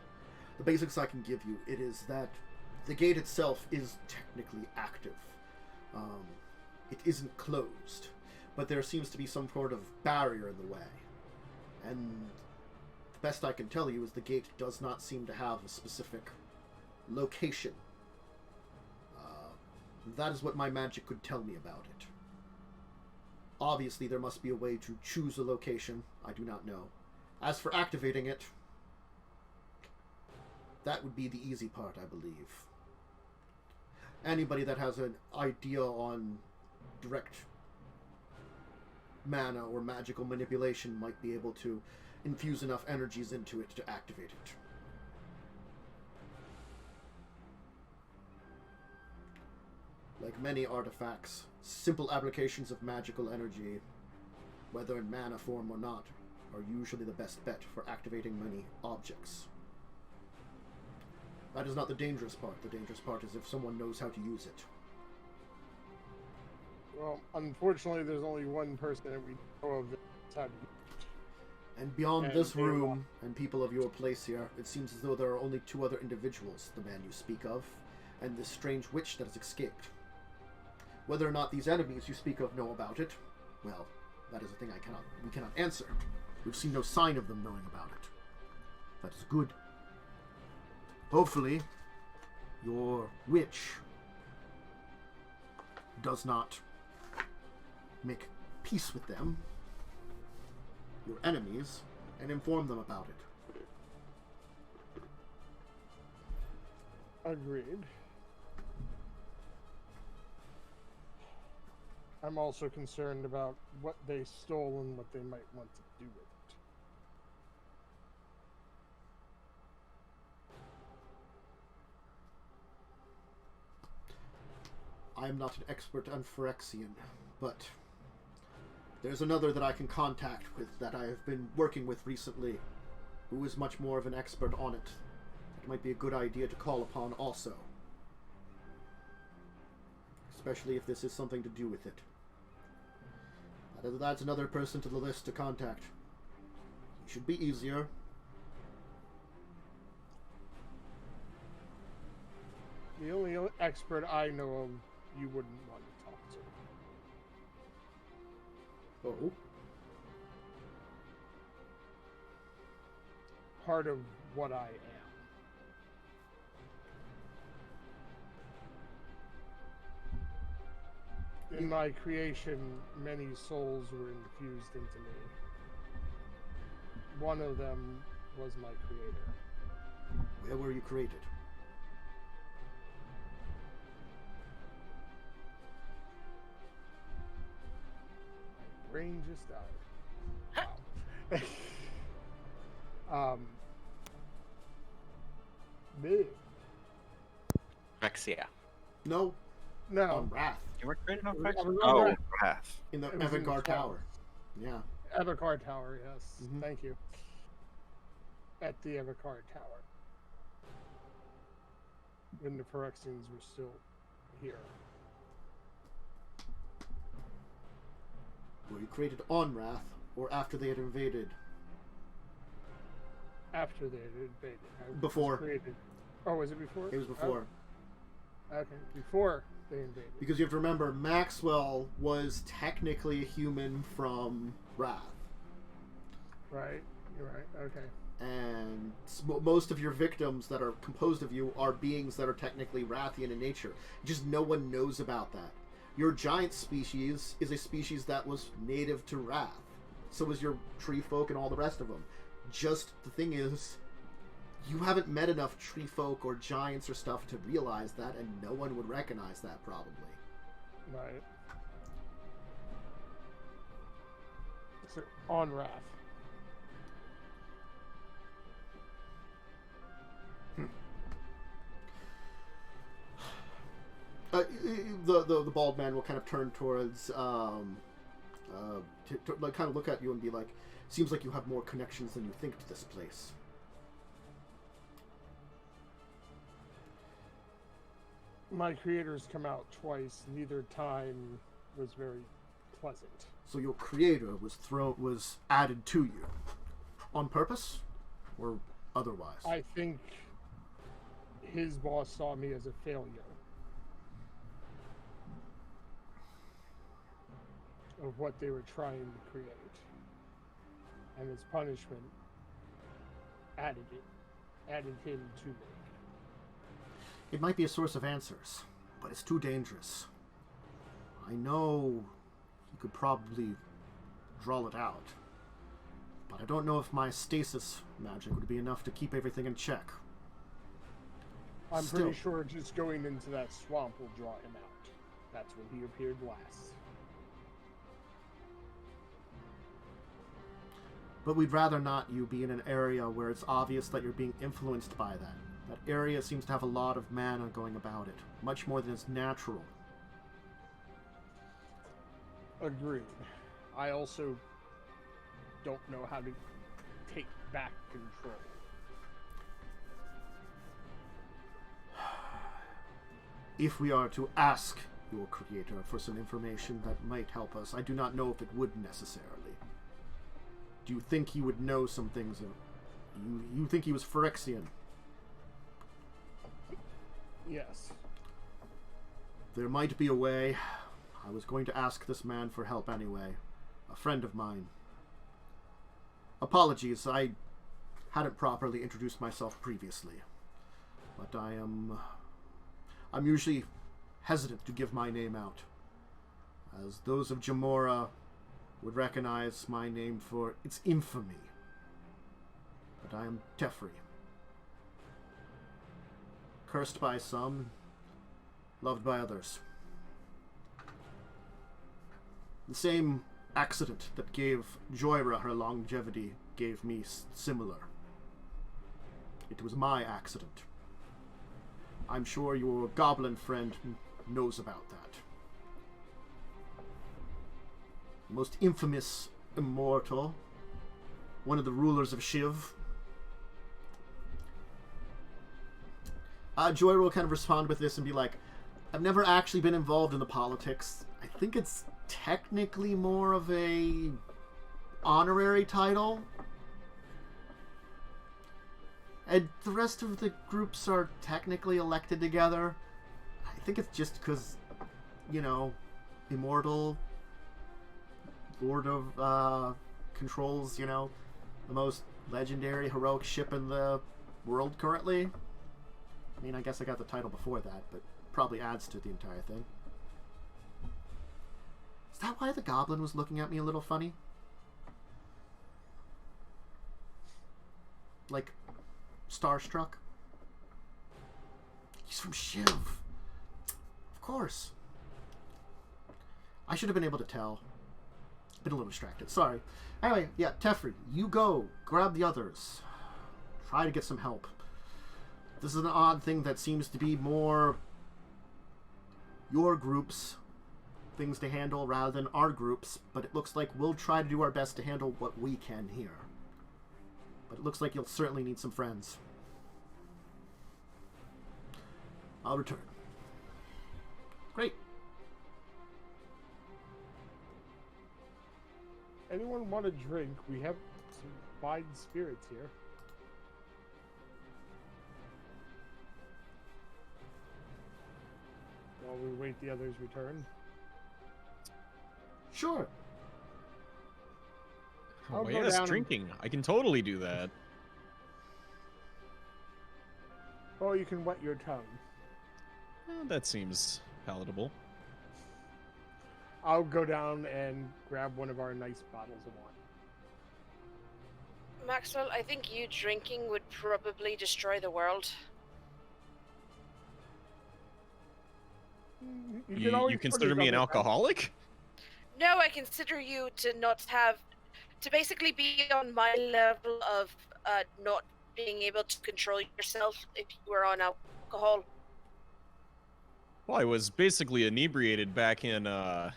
the basics I can give you, it is that the gate itself is technically active. It isn't closed, but there seems to be some sort of barrier in the way. And the best I can tell you is the gate does not seem to have a specific location. That is what my magic could tell me about it. Obviously, there must be a way to choose a location. I do not know. As for activating it, that would be the easy part, I believe. Anybody that has an idea on direct mana or magical manipulation might be able to infuse enough energies into it to activate it. Like many artifacts, simple applications of magical energy, whether in mana form or not, are usually the best bet for activating many objects. That is not the dangerous part. The dangerous part is if someone knows how to use it. Well, unfortunately, there's only one person that we know of that's how to use it. And beyond this room and people of your place here, it seems as though there are only two other individuals, the man you speak of, and this strange witch that has escaped. Whether or not these enemies you speak of know about it, well, that is a thing we cannot answer. We've seen no sign of them knowing about it. That is good. Hopefully, your witch does not make peace with them, your enemies, and inform them about it. Agreed. I'm also concerned about what they stole and what they might want to do with it. I am not an expert on Phyrexian, but there's another that I can contact with that I have been working with recently, who is much more of an expert on it. It might be a good idea to call upon also. Especially if this is something to do with it. That's another person to the list to contact. It should be easier. The only expert I know of you wouldn't want to talk to. Oh? Part of what I am. In my creation, many souls were infused into me. One of them was my creator. Where were you created? My brain just died. Wow. Big. Rexia. No. No. On Rath. You were created on I was on Oh, Rath. Wrath. In the It was in the Evangard Tower. Yeah. Evercard Tower, yes. Mhm. Thank you. At the Evercard Tower. When the Phyrexians were still here. Were you created on Rath, or after they had invaded? After they had invaded. I was Before. created. Oh, was it before? It was before. Oh, okay, before they invaded. Because you have to remember, Maxwell was technically a human from Rath. Right, you're right, okay. And most of your victims that are composed of you are beings that are technically Rathian in nature. Just no one knows about that. Your giant species is a species that was native to Rath. So was your tree folk and all the rest of them. Just the thing is, you haven't met enough tree folk or giants or stuff to realize that, and no one would recognize that probably. Right. So, on Wrath. The bald man will kind of turn towards like kind of look at you and be like, seems like you have more connections than you think to this place. My creators come out twice. Neither time was very pleasant. So your creator was added to you on purpose or otherwise? I think his boss saw me as a failure of what they were trying to create. And his punishment added him to me. It might be a source of answers, but it's too dangerous. I know you could probably draw it out, but I don't know if my stasis magic would be enough to keep everything in check. I'm pretty sure just going into that swamp will draw him out. That's when he appeared last. But we'd rather not you be in an area where it's obvious that you're being influenced by that. That area seems to have a lot of mana going about it, much more than is natural. Agreed. I also don't know how to take back control. If we are to ask your creator for some information that might help us, I do not know if it would necessarily. Do you think he would know some things? You think he was Phyrexian? Yes. There might be a way. I was going to ask this man for help anyway. A friend of mine. Apologies, I hadn't properly introduced myself previously. But I'm usually hesitant to give my name out, as those of Jamora would recognize my name for its infamy. But I am Teferi. Cursed by some, loved by others. The same accident that gave Joyra her longevity gave me similar. It was my accident. I'm sure your goblin friend knows about that. The most infamous immortal, one of the rulers of Shiv. Joyra will kind of respond with this and be like, I've never actually been involved in the politics. I think it's technically more of a honorary title. And the rest of the groups are technically elected together. I think it's just because, you know, Immortal, Lord of, controls, you know, the most legendary, heroic ship in the world currently. I mean, I guess I got the title before that, but probably adds to the entire thing. Is that why the goblin was looking at me a little funny? Like, starstruck? He's from Shiv. Of course. I should have been able to tell. Been a little distracted. Sorry. Anyway, yeah, Teferi, you go. Grab the others. Try to get some help. This is an odd thing that seems to be more your group's things to handle rather than our group's, but it looks like we'll try to do our best to handle what we can here. But it looks like you'll certainly need some friends. I'll return. Great. Anyone want a drink? We have some fine spirits here. While we wait the others' return. Sure. I'll Oh, go yes, down drinking. I can totally do that. Oh, you can wet your tongue. That seems palatable. I'll go down and grab one of our nice bottles of wine. Maxwell, I think you drinking would probably destroy the world. You consider me an alcoholic? No, I consider you to not have, to basically be on my level of not being able to control yourself if you were on alcohol. Well, I was basically inebriated back in that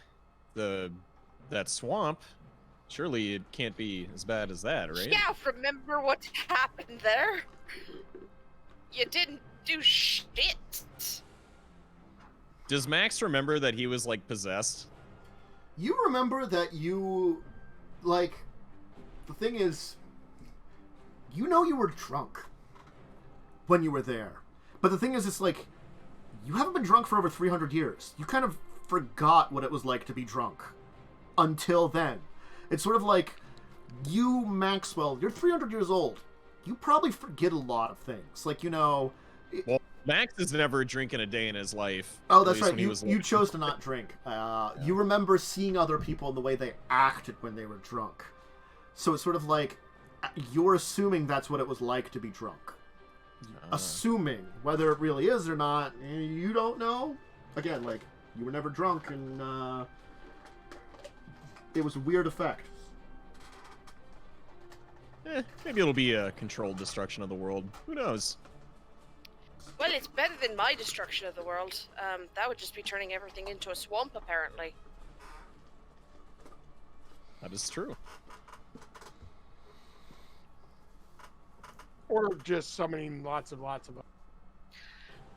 swamp. Surely it can't be as bad as that, right? Yeah, remember what happened there? You didn't do shit. Does Max remember that he was like possessed? You remember that you, like, the thing is, you know you were drunk when you were there. But the thing is, it's like, you haven't been drunk for over 300 years. You kind of forgot what it was like to be drunk until then. It's sort of like, you, Maxwell, you're 300 years old. You probably forget a lot of things. Like, you know... Well, Max has never drinking a day in his life. Oh, that's right. You chose to not drink. You remember seeing other people and the way they acted when they were drunk. So it's sort of like, you're assuming that's what it was like to be drunk. Assuming. Whether it really is or not, you don't know. Again, like, you were never drunk, and it was a weird effect. Maybe it'll be a controlled destruction of the world. Who knows? Well, it's better than my destruction of the world. That would just be turning everything into a swamp, apparently. That is true. Or just summoning lots of them.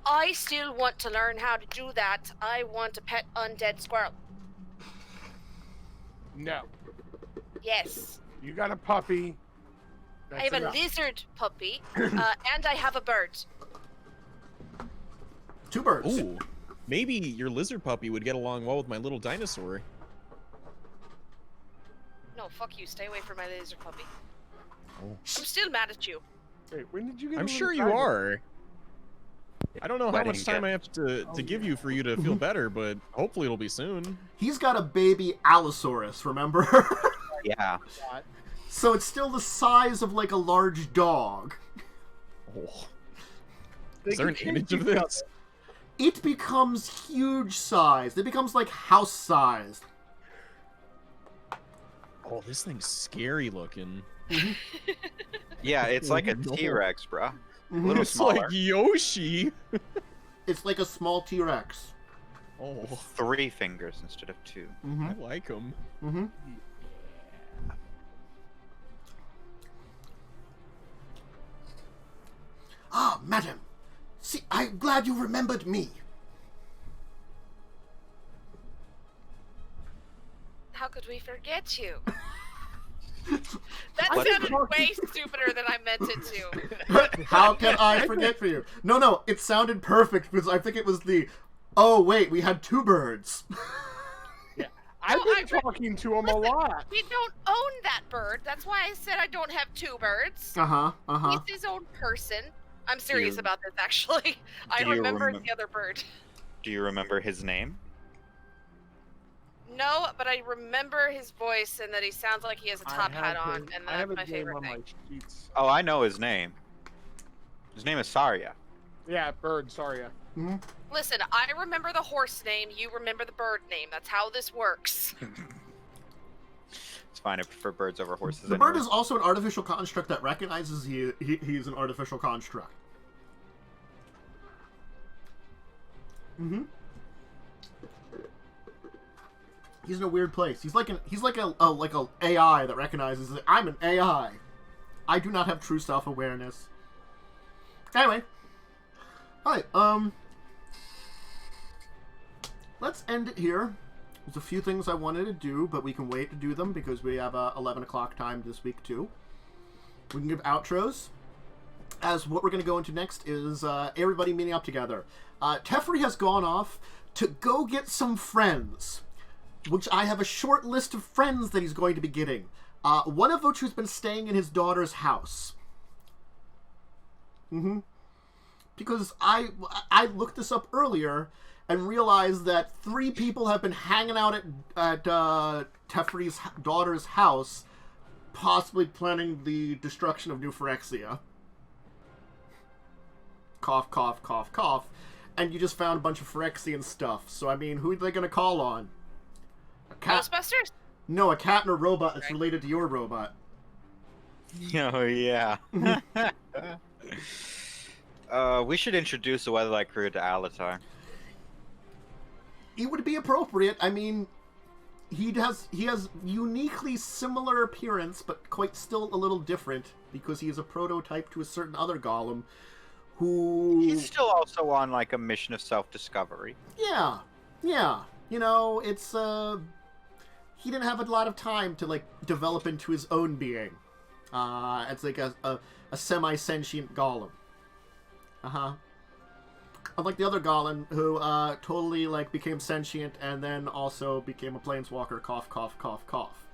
I still want to learn how to do that. I want a pet undead squirrel. No. Yes. You got a puppy. I have a lizard puppy, and I have a bird. 2 birds. Ooh, maybe your lizard puppy would get along well with my little dinosaur. No, fuck you. Stay away from my lizard puppy. Oh. I'm still mad at you. Wait, when did you get? I'm sure you are. I don't know how Wedding much time I have to give you for you to feel better, but hopefully it'll be soon. He's got a baby Allosaurus, remember? Yeah. So it's still the size of, like, a large dog. Oh. Is there an image of this? It becomes huge sized. It becomes, like, house sized. Oh, this thing's scary looking. Yeah, it's like a T-Rex, bro. A little It's smaller. like Yoshi. It's like a small T-Rex. Oh, 3 fingers instead of 2. I like him. Ah, madam. See, I'm glad you remembered me. How could we forget you? That What? sounded way stupider than I meant it to. How can I forget for you? No, it sounded perfect because I think it was the, oh wait, we had 2 birds. Yeah, I've been talking to him a lot. We don't own that bird. That's why I said I don't have 2 birds. He's his own person. I'm serious about this, actually. I remember the other bird. Do you remember his name? No, but I remember his voice and that he sounds like he has a top hat on, and that's my favorite thing. Oh, I know his name. His name is Saria. Yeah, bird, Saria. Listen, I remember the horse name, you remember the bird name. That's how this works. It's fine, I prefer birds over horses. The bird is also an artificial construct that recognizes he's an artificial construct. He's in a weird place. He's like a AI that recognizes that I'm an AI. I do not have true self-awareness. Anyway. Alright, let's end it here. There's a few things I wanted to do, but we can wait to do them because we have 11 o'clock time this week too. We can give outros. As what we're going to go into next is everybody meeting up together. Teferi has gone off to go get some friends, which I have a short list of friends that he's going to be getting. One of which has been staying in his daughter's house. Because I looked this up earlier and realized that 3 people have been hanging out at Teferi's daughter's house, possibly planning the destruction of New Phyrexia. Cough, cough, cough, cough. And you just found a bunch of Phyrexian stuff. So, I mean, who are they going to call on? A cat? Ghostbusters? No, a cat and a robot that's related to your robot. Oh, yeah. We should introduce the Weatherlight crew to Alatar. It would be appropriate. I mean, he has uniquely similar appearance, but quite still a little different because he is a prototype to a certain other golem who... He's still also on, like, a mission of self-discovery. Yeah. You know, it's, he didn't have a lot of time to, like, develop into his own being. It's like a semi-sentient golem. Unlike the other golem, who totally, like, became sentient and then also became a planeswalker. Cough, cough, cough, cough.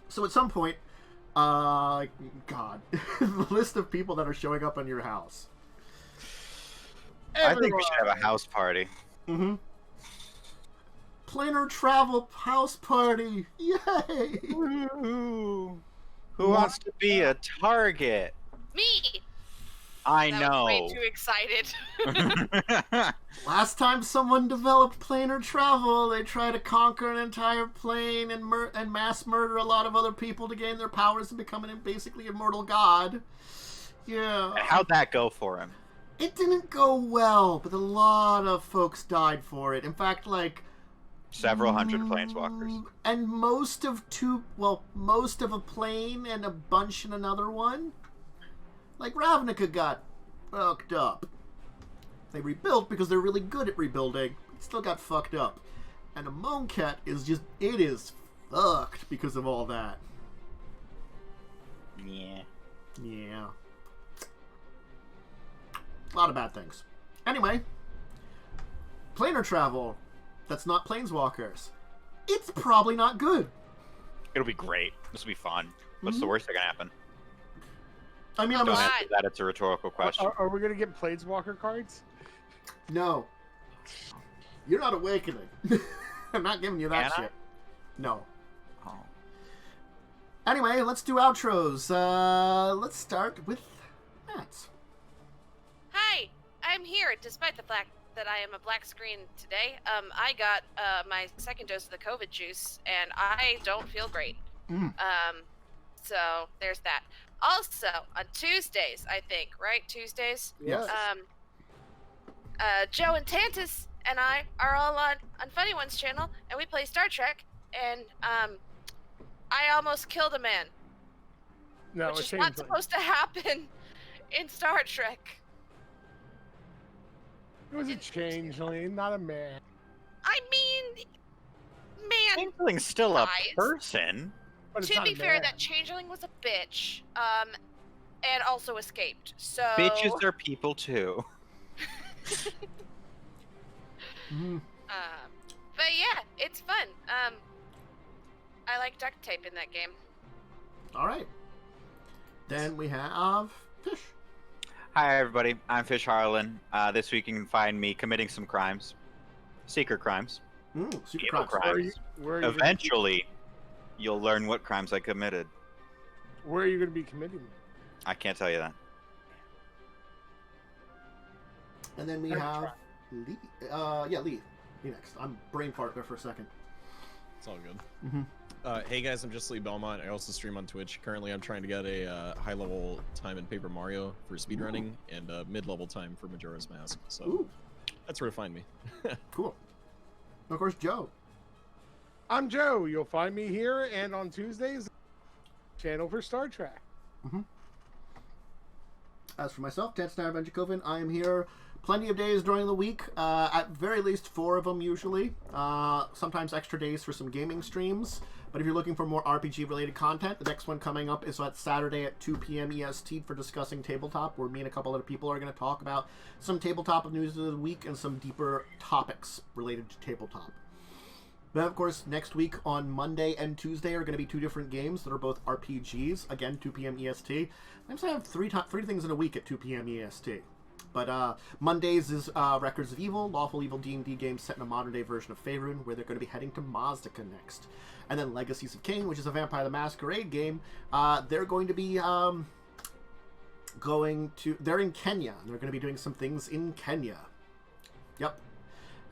So at some point, God, the list of people that are showing up on your house. I think we should have a house party. Mm-hmm. Planar travel house party! Yay! Woo. Who wants to be a target? Me. I That know. was way too excited. Last time someone developed planar travel, they tried to conquer an entire plane and mass murder a lot of other people to gain their powers and become an basically immortal god. Yeah. How'd that go for him? It didn't go well, but a lot of folks died for it. In fact, like... Several hundred planeswalkers. And most of a plane and a bunch in another one. Like, Ravnica got fucked up. They rebuilt because they're really good at rebuilding. It still got fucked up. And a Moancat is just... It is fucked because of all that. Yeah. Yeah. A lot of bad things. Anyway. Planar travel. That's not planeswalkers. It's probably not good. It'll be great. This will be fun. What's the worst that can happen? I mean, Oh, Don't God. answer that. It's a rhetorical question. Are we gonna get Planeswalker cards? No. You're not awakening. I'm not giving you that Can I? shit. No. Oh. Anyway, let's do outros. Let's start with Matt's. Hi, I'm here despite the fact that I am a black screen today. I got my second dose of the COVID juice, and I don't feel great. So there's that. Also, on Tuesdays, I think, right? Tuesdays? Yes. Joe and Tantus and I are all on Funny One's channel, and we play Star Trek, and I almost killed a man. No, which a is not changeling. supposed to happen in Star Trek. It was a changeling, not a man. I mean, man, Changeling's still a Guys. person. But it's to not be a fair, man. that changeling was a bitch, and also escaped. So Bitches are people too. but yeah, it's fun. I like duct tape in that game. Alright. Then we have Fish. Hi everybody, I'm Fish Harlan. This week you can find me committing some crimes. Secret crimes. Super Evil Crocs. crimes. Where are you Eventually, you'll learn what crimes I committed. Where are you gonna be committing them? I can't tell you that. And then we Never have tried. Lee. Lee. Lee next. I'm brain fart there for a second. It's all good. Mm-hmm. Hey guys, I'm just Lee Belmont. I also stream on Twitch. Currently, I'm trying to get a high-level time in Paper Mario for speedrunning and mid-level time for Majora's Mask. So Ooh, that's where to find me. cool. And of course, Joe. I'm Joe. You'll find me here and on Tuesdays, channel for Star Trek. As for myself, Dracovin, I am here plenty of days during the week. At very least 4 of them usually. Sometimes extra days for some gaming streams. But if you're looking for more RPG-related content, the next one coming up is on Saturday at 2 p.m. EST for Discussing Tabletop, where me and a couple other people are going to talk about some tabletop news of the week and some deeper topics related to tabletop. Then, of course, next week on Monday and Tuesday are going to be 2 different games that are both RPGs. Again, 2 p.m. EST. I just have 3 things in a week at 2 p.m. EST. But Mondays is Records of Evil, lawful evil D&D game set in a modern-day version of Faerun, where they're going to be heading to Mazdaca next. And then Legacies of Kain, which is a Vampire the Masquerade game, they're going to be they're in Kenya. They're going to be doing some things in Kenya. Yep.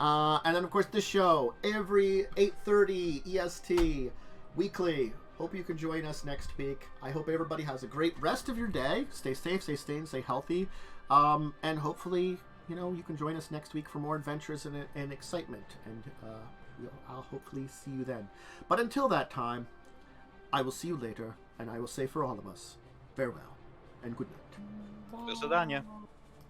And then, of course, this show, every 8:30 EST, weekly. Hope you can join us next week. I hope everybody has a great rest of your day. Stay safe, stay sane, stay healthy. And hopefully, you can join us next week for more adventures and excitement. And I'll hopefully see you then. But until that time, I will see you later. And I will say for all of us, farewell and good night. Do zadania.